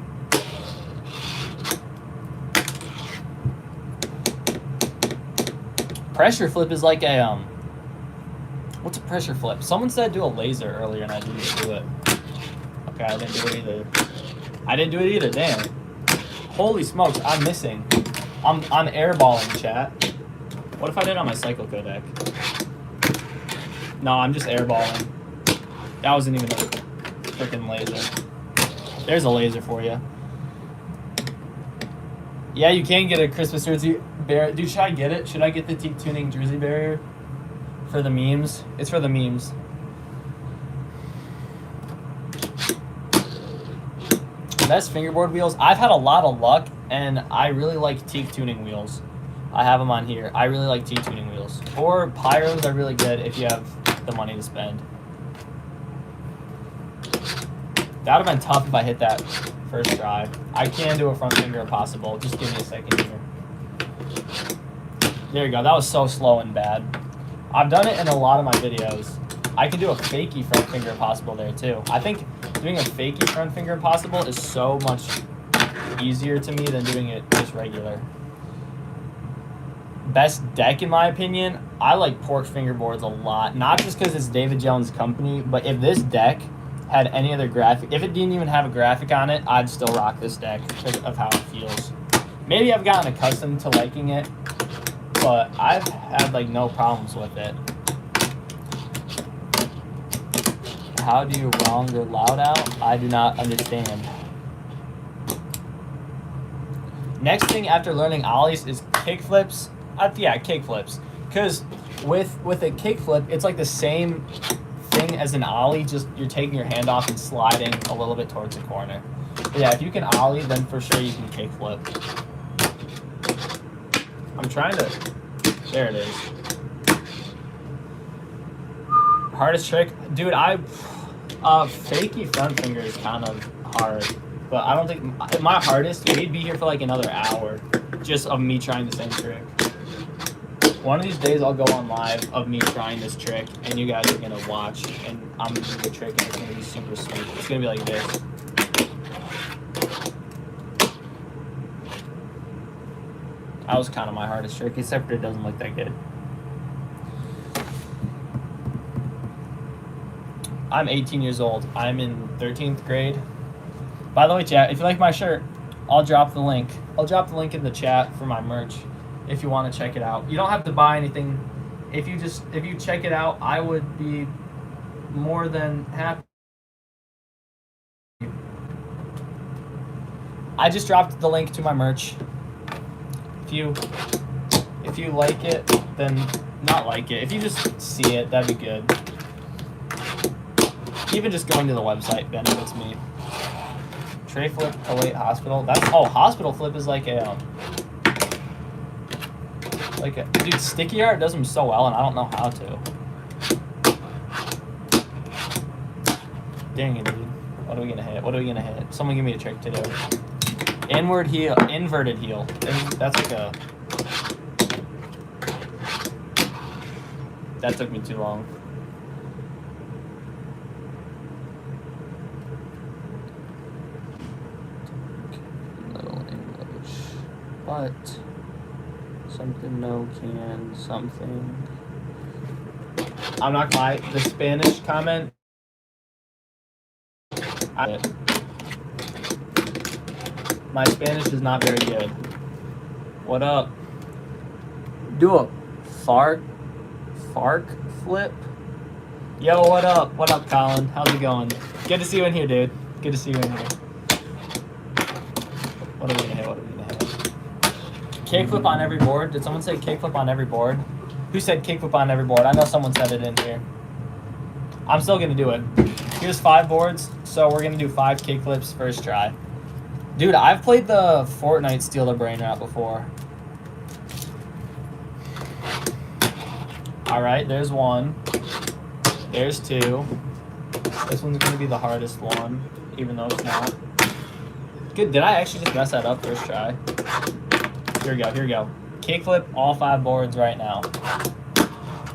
Pressure flip is like a what's a pressure flip? Someone said do a laser earlier and I didn't do it. Okay, I didn't do it either. Damn. Holy smokes, I'm missing. I'm airballing, chat. What if I did it on my cycle codec? No, I'm just airballing. That wasn't even a... freaking laser. There's a laser for you. Yeah, you can get a Christmas jersey barrier. Dude, should I get it? Should I get the Teak Tuning jersey barrier for the memes? It's for the memes. Best fingerboard wheels. I've had a lot of luck, and I really like Teak Tuning wheels. I have them on here. I really like Teak Tuning wheels. Or Pyros are really good if you have the money to spend. That would have been tough if I hit that first try. I can do a front finger impossible. Just give me a second here. There you go. That was so slow and bad. I've done it in a lot of my videos. I can do a fakey front finger impossible there too. I think doing a fakey front finger impossible is so much easier to me than doing it just regular. Best deck in my opinion, I like Pork fingerboards a lot. Not just because it's David Jones' company, but if this deck had any other graphic, if it didn't even have a graphic on it, I'd still rock this deck because of how it feels. Maybe I've gotten accustomed to liking it, but I've had like no problems with it. How do you wrong your loud out? I do not understand. Next thing after learning ollies is kickflips. Yeah, kickflips. Because with a kickflip, it's like the same thing as an ollie, just you're taking your hand off and sliding a little bit towards the corner. But yeah, if you can ollie, then for sure you can kickflip. I'm trying to... There it is. Hardest trick? Dude, fakey front finger is kind of hard. But I don't think... My hardest, we'd be here for like another hour just of me trying the same trick. One of these days I'll go on live of me trying this trick, and you guys are going to watch, and I'm going to do the trick, and it's going to be super sweet. It's going to be like this. That was kind of my hardest trick, except for it doesn't look that good. I'm 18 years old. I'm in 13th grade. By the way, chat, if you like my shirt, I'll drop the link. I'll drop the link in the chat for my merch if you want to check it out. You don't have to buy anything. If you check it out, I would be more than happy. I just dropped the link to my merch. If you like it, then not like it. If you just see it, that'd be good. Even just going to the website benefits me. Tray flip to late hospital. Hospital flip is like a dude, sticky art does them so well, and I don't know how to. Dang it, dude. What are we gonna hit? Someone give me a trick to do. Inward heel, inverted heel. That's like a... That took me too long. Little English. But... Something no can, something... I'm not gonna lie, the Spanish comment... My Spanish is not very good. What up? Do a fark flip? Yo, what up? What up, Colin? How's it going? Good to see you in here, dude. Good to see you in here. What are we gonna hit? Kickflip on every board? Did someone say kickflip on every board? Who said kickflip on every board? I know someone said it in here. I'm still gonna do it. Here's 5 boards, so we're gonna do 5 kickflips first try. Dude, I've played the Fortnite Steal the Brain Rot before. Alright, there's 1. There's 2. This one's gonna be the hardest one, even though it's not. Good, did I actually just mess that up first try? Here we go. Kickflip all 5 boards right now.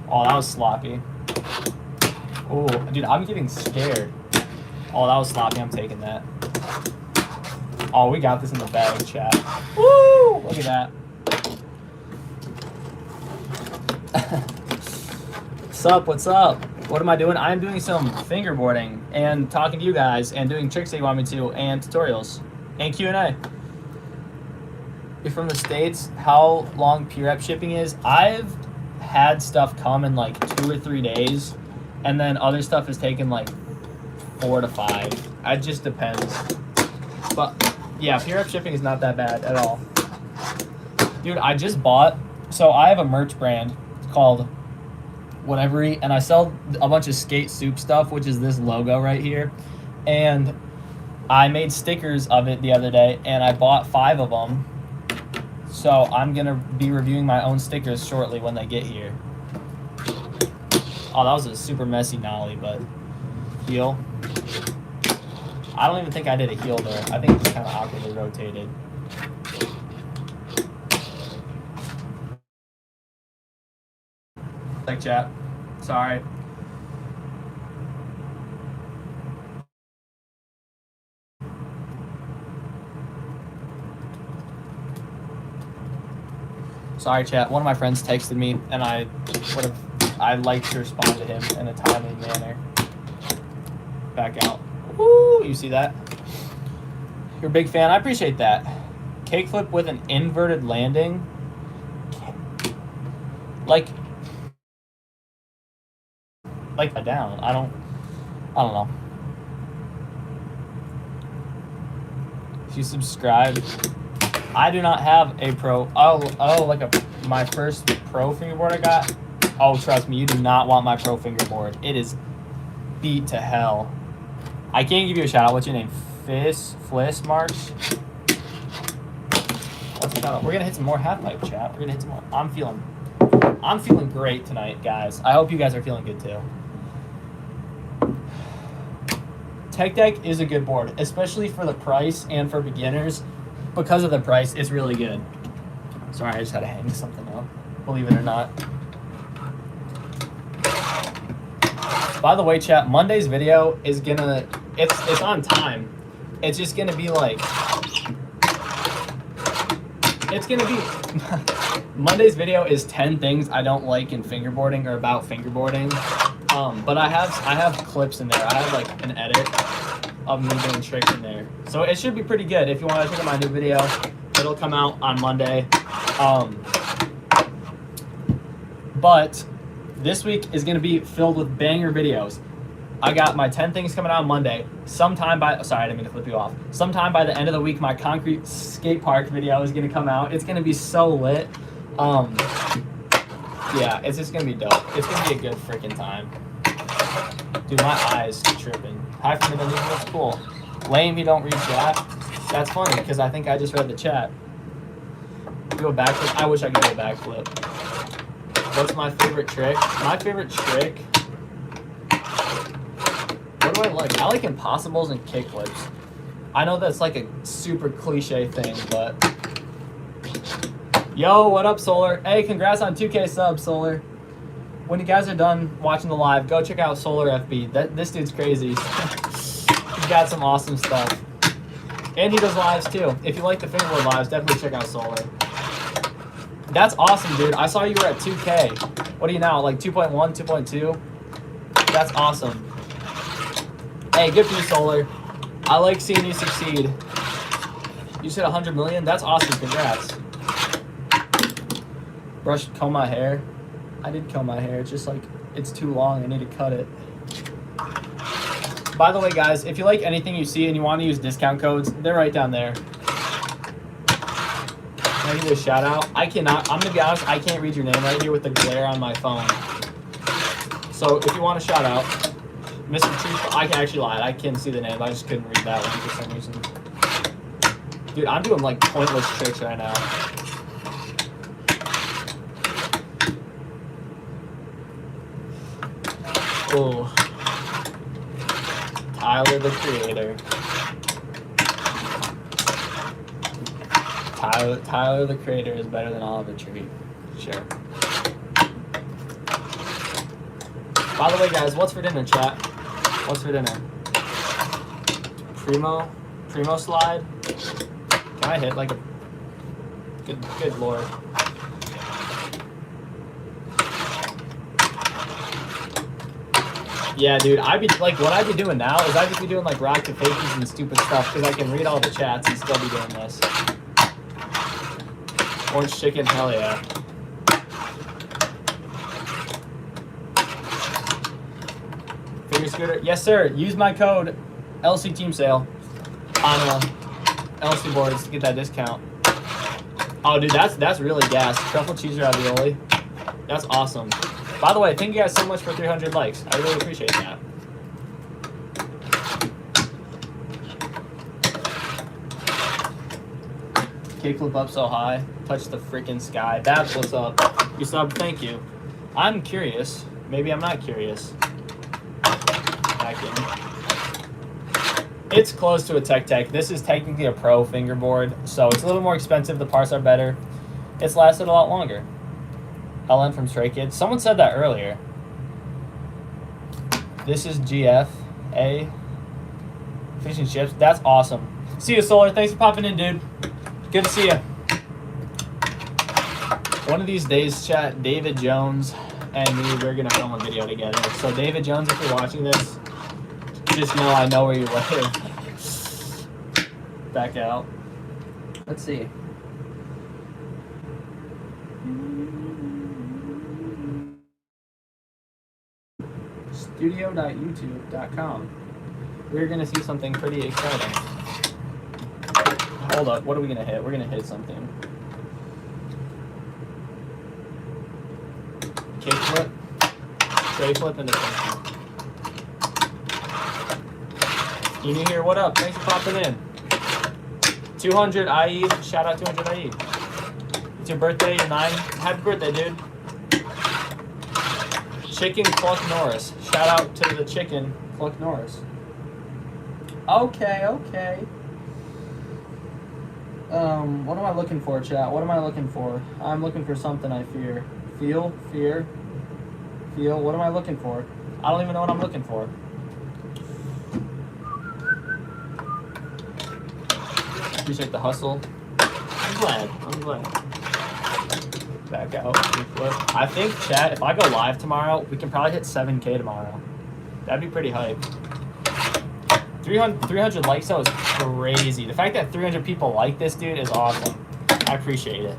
Oh, that was sloppy. Oh, dude, I'm getting scared. Oh, that was sloppy. I'm taking that. Oh, we got this in the bag, chat. Woo! Look at that. What's up? What am I doing? I'm doing some fingerboarding and talking to you guys and doing tricks that you want me to and tutorials and Q&A. You're from the States. How long P-Rep shipping is? I've had stuff come in like 2 or 3 days, and then other stuff has taken like 4 to 5. It just depends. But yeah, Pure Up shipping is not that bad at all. Dude, I just bought, so I have a merch brand called WhateverE, and I sell a bunch of skate soup stuff, which is this logo right here. And I made stickers of it the other day, and I bought 5 of them. So I'm gonna be reviewing my own stickers shortly when they get here. Oh, that was a super messy nollie, but heel. I don't even think I did a heel there. I think it's kind of awkwardly rotated. Like chat. Sorry. Sorry, chat. One of my friends texted me, and I'd like to respond to him in a timely manner. Back out. Woo! You see that? You're a big fan. I appreciate that. Cake flip with an inverted landing. Like down. I don't know. If you subscribe, I do not have a pro. Oh, like my first pro fingerboard I got. Oh, trust me, you do not want my pro fingerboard. It is beat to hell. I can't give you a shout out. What's your name? Fliss Marks. Let's shout out. We're gonna hit some more Halfpipe, chat. We're gonna hit some more. I'm feeling great tonight, guys. I hope you guys are feeling good too. Tech Deck is a good board, especially for the price and for beginners. Because of the price, it's really good. Sorry, I just had to hang something up. Believe it or not. By the way, chat, Monday's video is gonna, it's on time. It's just gonna be like, it's gonna be, Monday's video is 10 things I don't like in fingerboarding or about fingerboarding. But I have clips in there. I have like an edit of me doing tricks in there. So it should be pretty good. If you want to check out my new video, it'll come out on Monday. But this week is going to be filled with banger videos. I got my 10 things coming out on Monday. Sometime by, sorry, I didn't mean to flip you off. Sometime by the end of the week, my concrete skate park video is going to come out. It's going to be so lit. Yeah, it's just going to be dope. It's going to be a good freaking time. Dude, my eyes tripping. Hi from the news, that's cool. Lame, you don't read chat. That's funny, because I think I just read the chat. Do a backflip. I wish I could do a backflip. What's my favorite trick? My favorite trick... What do I like? I like impossibles and kickflips. I know that's like a super cliche thing, but... Yo, what up, Solar? Hey, congrats on 2K subs, Solar. When you guys are done watching the live, go check out Solar FB. This dude's crazy. He's got some awesome stuff. And he does lives too. If you like the fingerboard lives, definitely check out Solar. That's awesome, dude. I saw you were at 2K. What are you now, like 2.1, 2.2? That's awesome. Hey, good for you, Solar. I like seeing you succeed. You said 100 million? That's awesome. Congrats. Comb my hair. I did comb my hair. It's just like, it's too long. I need to cut it. By the way, guys, if you like anything you see and you want to use discount codes, they're right down there. Can I give you a shout out? I cannot. I'm going to be honest. I can't read your name right here with the glare on my phone. So if you want a shout out, Mr. Truth, I can actually lie. I can see the name. I just couldn't read that one for some reason. Dude, I'm doing like pointless tricks right now. Oh, Tyler the Creator. Tyler the Creator is better than Oliver Tree. Sure. By the way, guys, what's for dinner, chat? What's for dinner? Primo slide. Can I hit like a good lord? Yeah, dude, I'd be like, what I'd be doing now is I'd just be doing like rock to fakies and stupid stuff because I can read all the chats and still be doing this. Orange chicken, hell yeah. Bigger scooter? Yes, sir. Use my code LC Team Sale on LC boards to get that discount. Oh, dude, that's really gas. Truffle cheese ravioli. That's awesome. By the way, thank you guys so much for 300 likes. I really appreciate that. Kickflip up so high. Touch the freaking sky. That's what's up. You sub, thank you. I'm curious. Maybe I'm not curious. Back in. It's close to a Tech. This is technically a pro fingerboard, so it's a little more expensive. The parts are better. It's lasted a lot longer. LN from Stray Kids. Someone said that earlier. This is GFA. Fish and chips. That's awesome. See you, Solar. Thanks for popping in, dude. Good to see you. One of these days, chat, David Jones and me, we're going to film a video together. So, David Jones, if you're watching this, just know I know where you live. Back out. Let's see. Studio.youtube.com. We're going to see something pretty exciting. Hold up, what are we going to hit? We're going to hit something. Kickflip, tray flip, and a thing. You new here? What up? Thanks for popping in. 200 IE, shout out 200 IE. It's your birthday, you're 9. Happy birthday, dude. Chicken Cluck Norris. Shout out to the chicken Cluck Norris. Okay. What am I looking for, chat? What am I looking for? I'm looking for something I fear. Fear. What am I looking for? I don't even know what I'm looking for. Appreciate the hustle. I'm glad. Back out. Flip. I think, chat, if I go live tomorrow, we can probably hit 7K tomorrow. That'd be pretty hype. 300 likes, though, is crazy. The fact that 300 people like this dude is awesome. I appreciate it.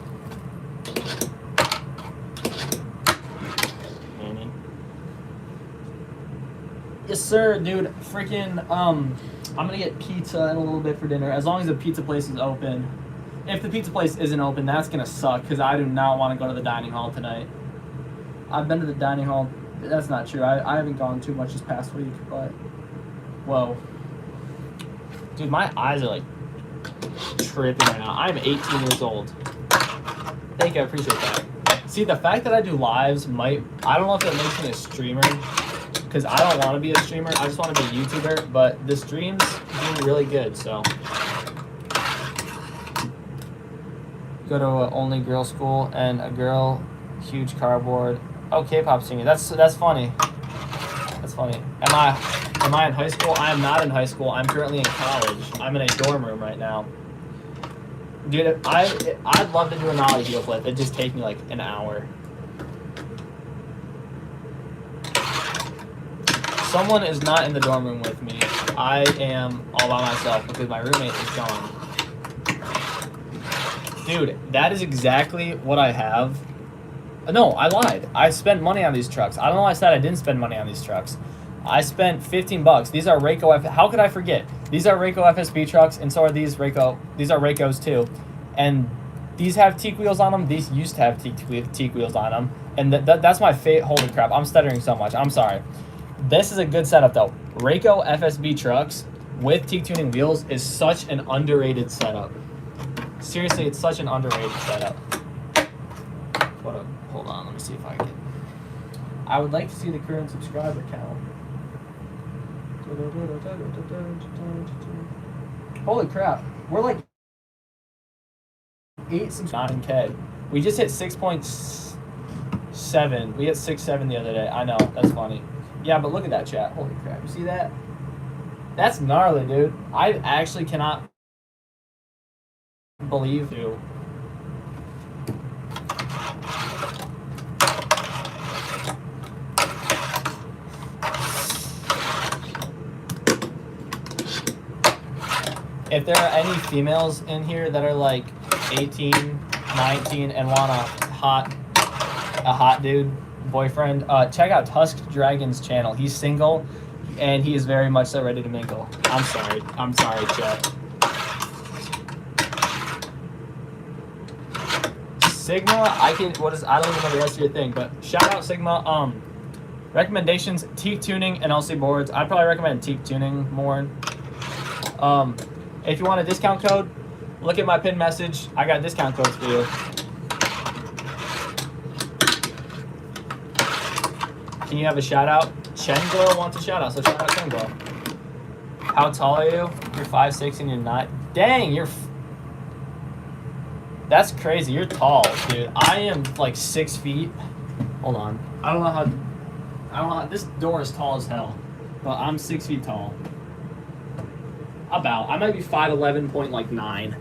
Annie. Yes, sir, dude. Freaking, I'm gonna get pizza in a little bit for dinner, as long as the pizza place is open. If the pizza place isn't open, that's gonna suck, because I do not want to go to the dining hall tonight. I've been to the dining hall. That's not true. I haven't gone too much this past week, but... Whoa. Dude, my eyes are, like, tripping right now. I'm 18 years old. Thank you, I appreciate that. See, the fact that I do lives might... I don't know if it makes me a streamer, because I don't want to be a streamer. I just want to be a YouTuber, but the stream's doing really good, so... Go to an only girl school and a girl huge cardboard. Oh, K-pop singing. That's funny. That's funny. Am I in high school? I am not in high school. I'm currently in college. I'm in a dorm room right now. Dude, I'd love to do a nollie heel flip. It'd just take me like an hour. Someone is not in the dorm room with me. I am all by myself because my roommate is gone. Dude, that is exactly what I have. No, I lied. I spent money on these trucks. I don't know why I said I didn't spend money on these trucks. I spent 15 bucks. These are Rayco how could I forget? These are Rayco FSB trucks, and so are these Rayco. These are Raycos too. And these have teak wheels on them. These used to have teak wheels on them. And that's my fate. Holy crap, I'm stuttering so much. I'm sorry. This is a good setup though. Rayco FSB trucks with teak tuning wheels is such an underrated setup. Seriously, it's such an underrated setup. Hold on, let me see if I can. I would like to see the current subscriber count. Holy crap, we're like 8 subscribers, 9K. We just hit 6.7. We hit 6.7 the other day. I know, that's funny. Yeah, but look at that chat. Holy crap, you see that? That's gnarly, dude. I actually cannot believe you. If there are any females in here that are like 18, 19 and want a hot dude boyfriend, check out Tusk Dragon's channel. He's single. And he is very much so ready to mingle. I'm sorry, chat. Sigma, I don't even know the rest of your thing, but shout out Sigma. Recommendations, teak tuning and LC boards. I'd probably recommend teak tuning more. If you want a discount code, look at my pinned message. I got discount codes for you. Can you have a shout out? Chenglo wants a shout out, so shout out Chenglo. How tall are you? You're 5'6" and you're not. Dang, that's crazy. You're tall, dude. I am like 6 feet. Hold on. I don't know how. This door is tall as hell, but I'm 6 feet tall. I might be 5'11.9.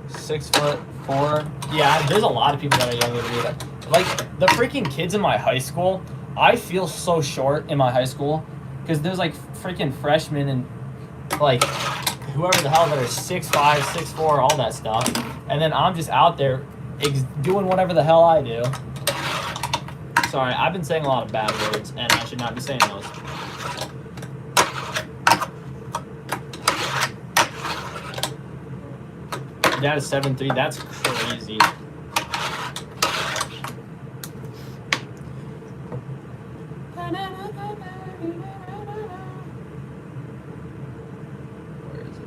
(6'4). Yeah, there's a lot of people that are younger than me. Like the freaking kids in my high school, I feel so short in my high school because there's like freaking freshmen and like whoever the hell that are 6'5", 6'4", all that stuff, and then I'm just out there doing whatever the hell I do. Sorry, I've been saying a lot of bad words, and I should not be saying those. Dad is 7'3". That's crazy. Where is it?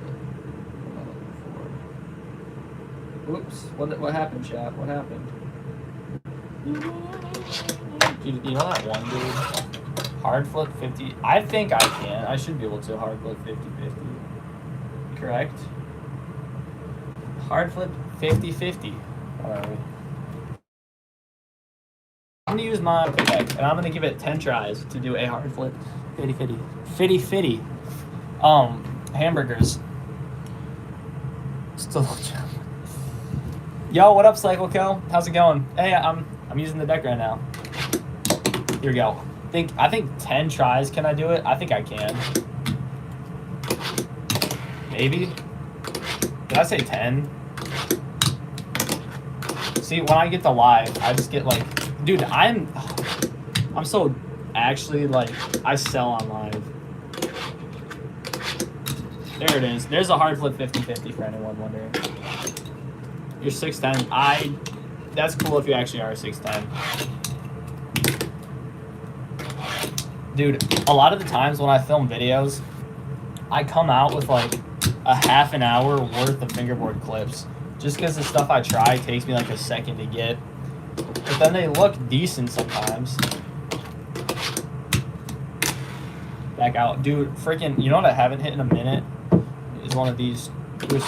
Whoops. What happened, chat? What happened? You know that one dude? Hard flip 50. I think I can. I should be able to hard flip 50-50. Correct? Hard flip 50-50. Whatever. I'm going to use my pickaxe, and I'm going to give it 10 tries to do a hard flip 50-50. 50-50. Hamburgers. Still. Yo, what up, Cycle Kill? How's it going? Hey, I'm using the deck right now. Here we go. I think 10 tries. Can I do it? I think I can. Maybe. Did I say 10? See, when I get the live, I just get like, dude, I'm so actually like I sell on live. There it is. There's a hard flip 50-50 for anyone wondering. You're 6'10". That's cool if you actually are 6'10". Dude, a lot of the times when I film videos, I come out with like a half an hour worth of fingerboard clips. Just because the stuff I try takes me like a second to get. But then they look decent sometimes. Back out. Dude, freaking, you know what I haven't hit in a minute? Is one of these. Do a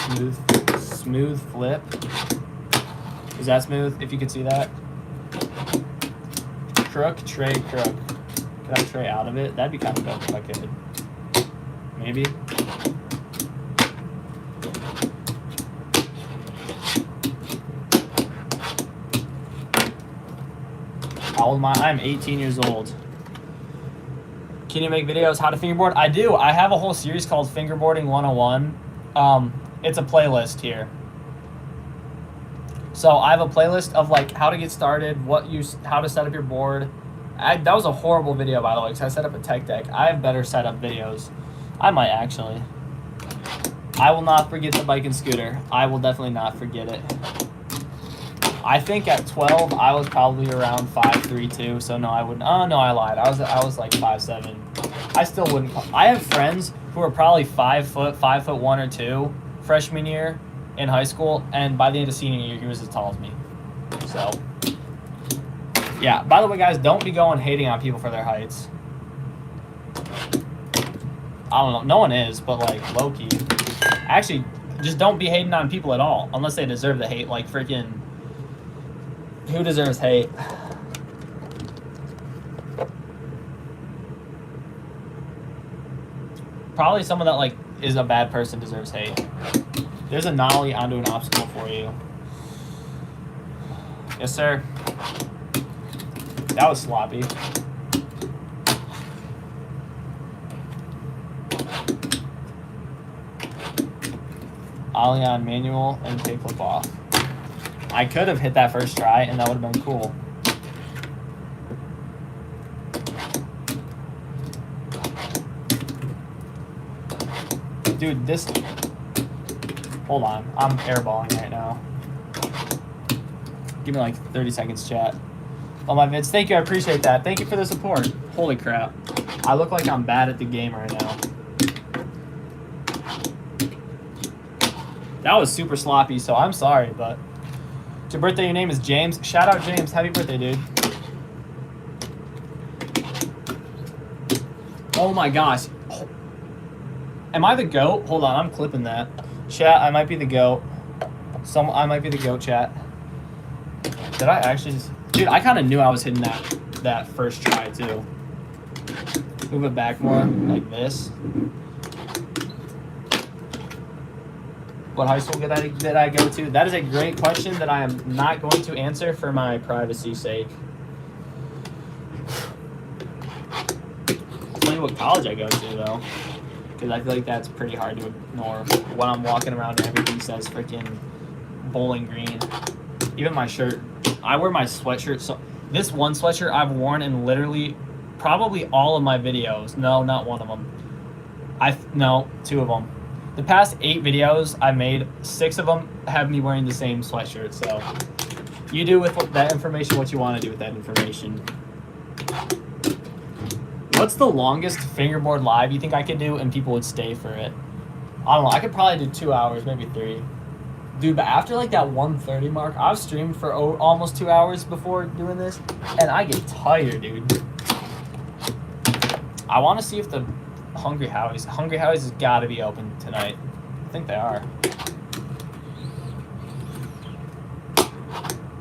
smooth flip. Is that smooth? If you could see that. Crook, tray, crook. Could I tray out of it? That'd be kind of dope if I could. Maybe. How old am I? I'm 18 years old. Can you make videos how to fingerboard? I do. I have a whole series called Fingerboarding 101. It's a playlist here. So I have a playlist of like how to get started, how to set up your board. That was a horrible video, by the way, because I set up a tech deck. I have better setup videos. I might actually. I will not forget the bike and scooter. I will definitely not forget it. I think at 12 I was probably around 5'3" too. So no, I wouldn't. Oh no, I lied. I was like 5'7". I still wouldn't. I have friends who are probably 5 foot, 5'1" or 2 freshman year in high school, and by the end of senior year, he was as tall as me. So. Yeah, by the way, guys, don't be going hating on people for their heights. I don't know. No one is, but, like, low-key. Actually, just don't be hating on people at all, unless they deserve the hate. Like, freaking... Who deserves hate? Probably someone that, like, is a bad person deserves hate. There's a nollie onto an obstacle for you. Yes, sir. That was sloppy. Ollie on manual and take flip off. I could have hit that first try, and that would have been cool. Dude, this... Hold on. I'm airballing right now. Give me like 30 seconds, chat. Oh, my vids. Thank you. I appreciate that. Thank you for the support. Holy crap. I look like I'm bad at the game right now. That was super sloppy, so I'm sorry, but... It's your birthday. Your name is James. Shout out, James. Happy birthday, dude. Oh, my gosh. Am I the GOAT? Hold on, I'm clipping that. Chat, I might be the GOAT. I might be the GOAT, chat. Did I actually just... Dude, I kind of knew I was hitting that first try, too. Move it back more, like this. What high school did I go to? That is a great question that I am not going to answer for my privacy's sake. I'll tell you what college I go to, though. Because I feel like that's pretty hard to ignore when I'm walking around and everything says freaking Bowling Green. Even my shirt. I wear my sweatshirt. So this one sweatshirt I've worn in literally probably all of my videos. No, not one of them. No, 2 of them. The past 8 videos I made, 6 of them have me wearing the same sweatshirt. So you do with that information what you want to do with that information. What's the longest fingerboard live you think I could do and people would stay for it? I don't know. I could probably do 2 hours, maybe 3. Dude, but after like that 1:30 mark, I've streamed for almost 2 hours before doing this, and I get tired, dude. I want to see if the Hungry Howie's has got to be open tonight. I think they are.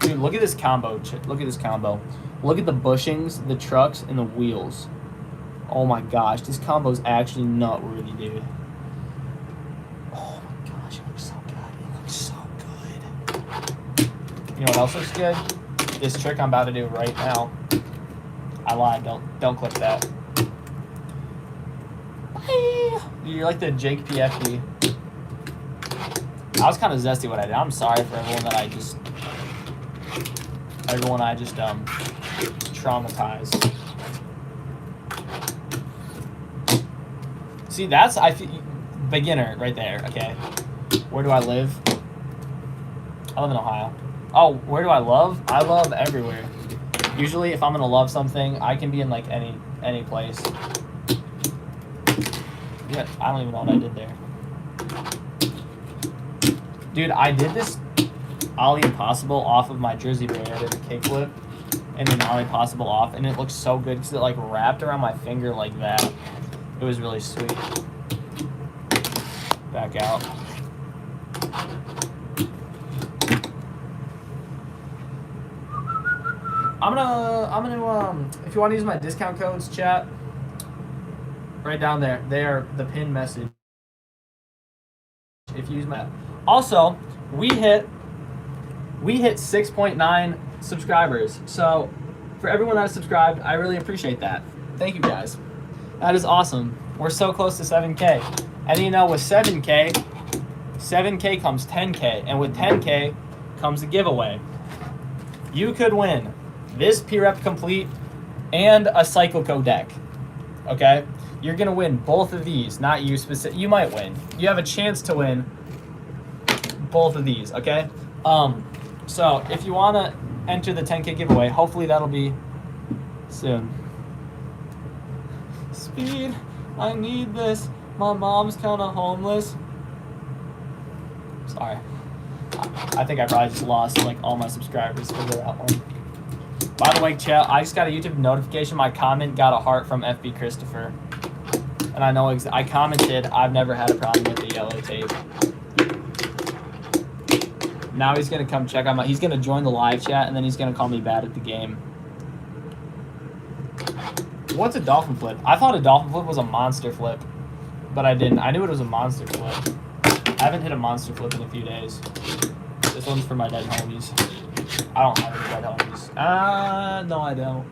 Dude, look at this combo. Look at this combo. Look at the bushings, the trucks, and the wheels. Oh my gosh, this combo's actually nut worthy, dude. Oh my gosh, it looks so good. It looks so good. You know what else looks good? This trick I'm about to do right now. I lied. Don't clip that. Bye. You're like the Jake PFD. I was kind of zesty what I did. I'm sorry for everyone I just traumatized. See, that's beginner right there. Okay, where do I live? I live in Ohio. Oh, where do I love? I love everywhere. Usually, if I'm gonna love something, I can be in like any place. Yeah, I don't even know what I did there. Dude, I did this Ollie Impossible off of my Jersey Boy. I did a kickflip and then Ollie Impossible off, and it looked so good because it like wrapped around my finger like that. It was really sweet. Back out. I'm gonna if you want to use my discount codes, chat, right down there. They are the pinned message. If you use my... Also, we hit 6.9 subscribers. So for everyone that is subscribed, I really appreciate that. Thank you guys. That is awesome. We're so close to 7K. And you know, with 7K comes 10K. And with 10K comes a giveaway. You could win this P-Rep Complete and a Cyclico deck. Okay? You're going to win both of these. Not you specific. You might win. You have a chance to win both of these. Okay? So if you want to enter the 10K giveaway, hopefully that'll be soon. Speed, I need this. My mom's kind of homeless. Sorry. I think I probably just lost like all my subscribers because of that one. By the way, chat, I just got a YouTube notification. My comment got a heart from FB Christopher. And I know I commented, I've never had a problem with the yellow tape. Now he's going to come check out he's going to join the live chat, and then he's going to call me bad at the game. What's a dolphin flip? I thought a dolphin flip was a monster flip, but I didn't. I knew it was a monster flip. I haven't hit a monster flip in a few days. This one's for my dead homies. I don't have any dead homies. No, I don't.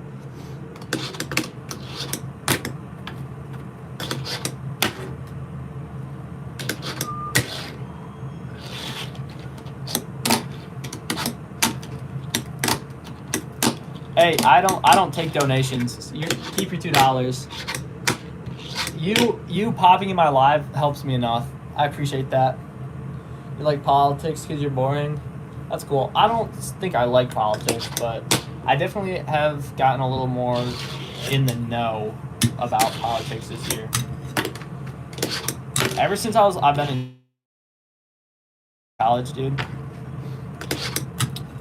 Hey, I don't take donations. You keep your $2. You popping in my live helps me enough. I appreciate that. You like politics because you're boring? That's cool. I don't think I like politics, but I definitely have gotten a little more in the know about politics this year. Ever since I've been in college, dude.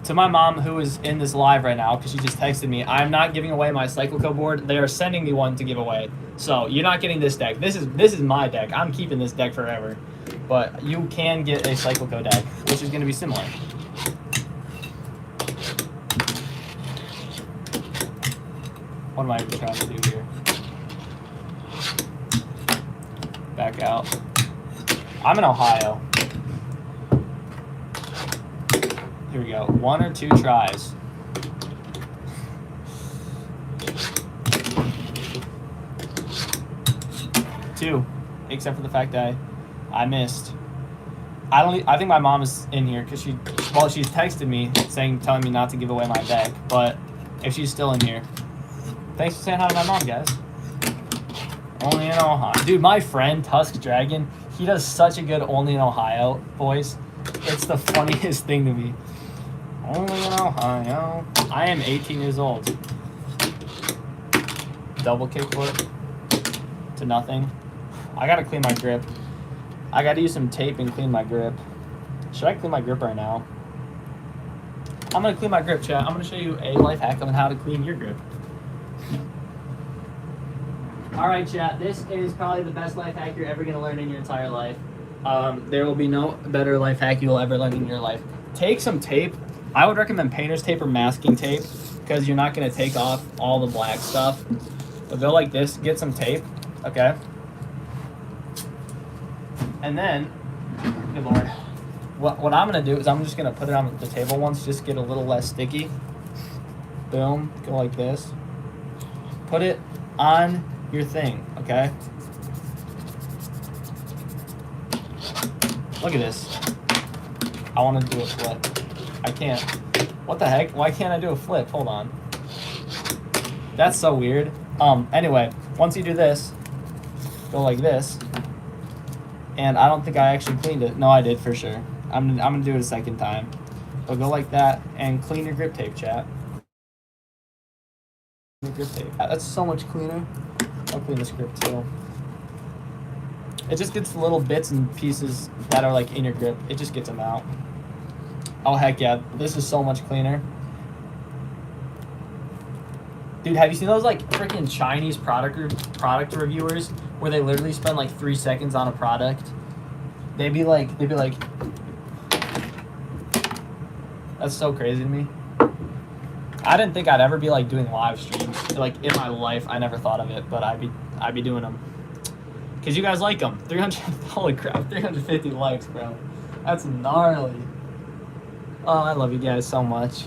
To my mom, who is in this live right now, because she just texted me, I'm not giving away my Cyclico board. They are sending me one to give away. So you're not getting this deck. This is my deck. I'm keeping this deck forever. But you can get a Cyclico deck, which is going to be similar. What am I even trying to do here? Back out. I'm in Ohio. Here we go. 1 or 2 tries. Two, except for the fact that I missed. I think my mom is in here because she's texted me telling me not to give away my deck. But if she's still in here, thanks for saying hi to my mom, guys. Only in Ohio, dude. My friend Tusk Dragon, he does such a good Only in Ohio voice. It's the funniest thing to me. Only in Ohio. I am 18 years old. Double kickflip to nothing. I gotta clean my grip. I gotta use some tape and clean my grip. Should I clean my grip right now? I'm gonna clean my grip, chat. I'm gonna show you a life hack on how to clean your grip. Alright, chat. This is probably the best life hack you're ever gonna learn in your entire life. There will be no better life hack you'll ever learn in your life. Take some tape. I would recommend painter's tape or masking tape because you're not going to take off all the black stuff. But go like this, get some tape, okay? And then, good lord, what I'm going to do is I'm just going to put it on the table once, just get a little less sticky. Boom, go like this. Put it on your thing, okay? Look at this. I want to do a flip. I can't. What the heck? Why can't I do a flip? Hold on. That's so weird. Anyway, once you do this, go like this. And I don't think I actually cleaned it. No, I did for sure. I'm gonna do it a second time. So go like that and clean your grip tape, chat. Your grip tape. That's so much cleaner. I'll clean this grip too. It just gets the little bits and pieces that are like in your grip. It just gets them out. Oh, heck yeah. This is so much cleaner. Dude, have you seen those like freaking Chinese product reviewers where they literally spend like 3 seconds on a product? They'd be like, that's so crazy to me. I didn't think I'd ever be like doing live streams. Like in my life, I never thought of it, but I'd be doing them. Cause you guys like them. 300, holy crap, 350 likes, bro. That's gnarly. Oh, I love you guys so much.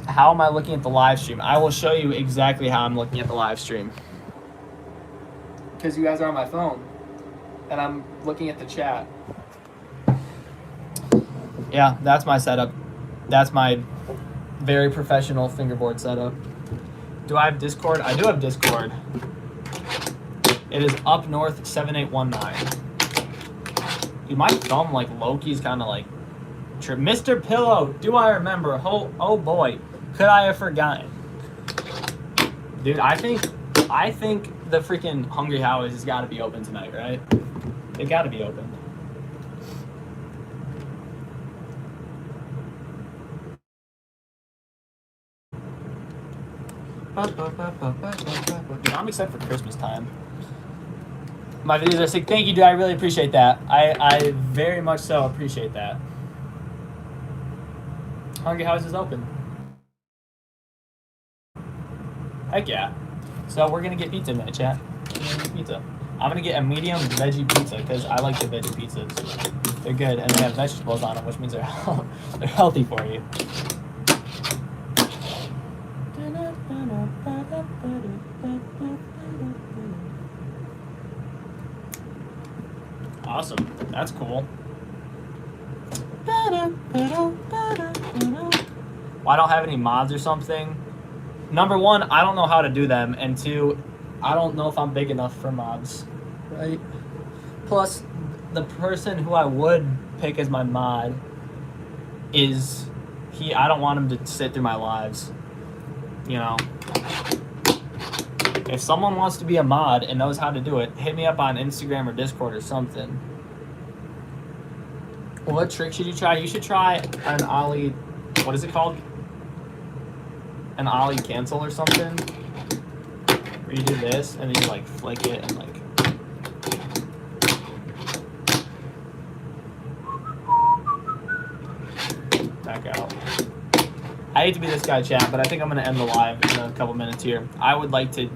How am I looking at the live stream? I will show you exactly how I'm looking at the live stream. Because you guys are on my phone. And I'm looking at the chat. Yeah, that's my setup. That's my very professional fingerboard setup. Do I have Discord? I do have Discord. It is up north 7819. Dude, my thumb, like, Loki's kind of, like, Mr. Pillow, do I remember? Oh, boy. Could I have forgotten? Dude, I think the freaking Hungry Howies has got to be open tonight, right? They got to be open. Dude, I'm excited for Christmas time. My videos are sick. Thank you, dude. I really appreciate that. I very much so appreciate that. Hungry House is open. Heck yeah. So we're going to get pizza tonight, chat. Pizza. I'm going to get a medium veggie pizza because I like the veggie pizzas. They're good and they have vegetables on them, which means they're healthy for you. Awesome. That's cool. Well, I don't have any mods or something. Number one, I don't know how to do them, and two, I don't know if I'm big enough for mods, right? Plus, the person who I would pick as my mod is I don't want him to sit through my lives, you know. If someone wants to be a mod and knows how to do it, hit me up on Instagram or Discord or something. What trick should you try? You should try an ollie, what is it called? An ollie cancel or something. Where you do this and then you like flick it and like. Back out. I hate to be this guy, chat, but I think I'm gonna end the live in a couple minutes here. I would like to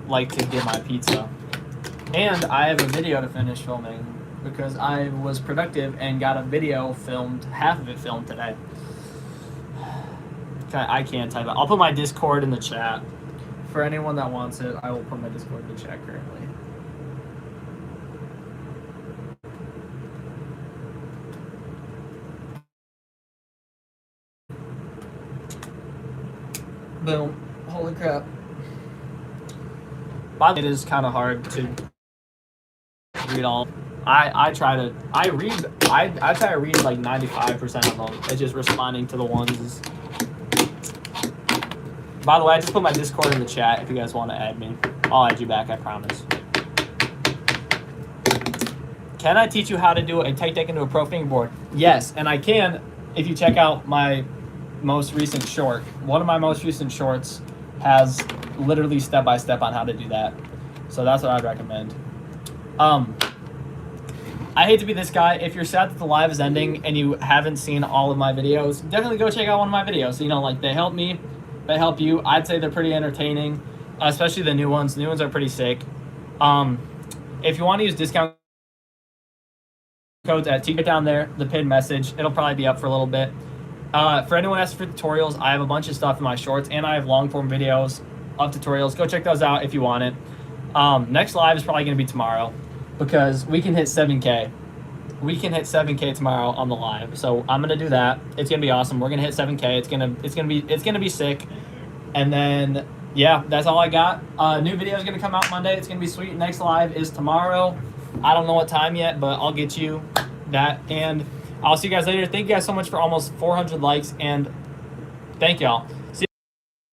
get my pizza, and I have a video to finish filming because I was productive and got a video filmed, half of it filmed today. I can't type it. I'll put my Discord in the chat. For anyone that wants it, I will put my Discord in the chat currently. Boom. Holy crap. It is kind of hard to read all. I try to read like 95% of them. It's just responding to the ones. By the way, I just put my Discord in the chat if you guys want to add me. I'll add you back, I promise. Can I teach you how to do a tight deck into a pro fingerboard? Yes, and I can if you check out my most recent short. One of my most recent shorts has literally step-by-step on how to do that. So that's what I'd recommend. I hate to be this guy. If you're sad that the live is ending and you haven't seen all of my videos, definitely go check out one of my videos. You know, like, they help me. They help you. I'd say they're pretty entertaining, especially the new ones. The new ones are pretty sick. If you want to use discount codes at right down there, the pinned message, it'll probably be up for a little bit. For anyone asking for tutorials, I have a bunch of stuff in my shorts, and I have long form videos of tutorials. Go check those out if you want it. Next live is probably going to be tomorrow because we can hit 7K. We can hit 7K tomorrow on the live, so I'm gonna do that. It's gonna be awesome. We're gonna hit 7K. It's gonna be sick. And then yeah, that's all I got. New video is gonna come out Monday. It's gonna be sweet. Next live is tomorrow. I don't know what time yet, but I'll get you that, and I'll see you guys later. Thank you guys so much for almost 400 likes, and thank y'all.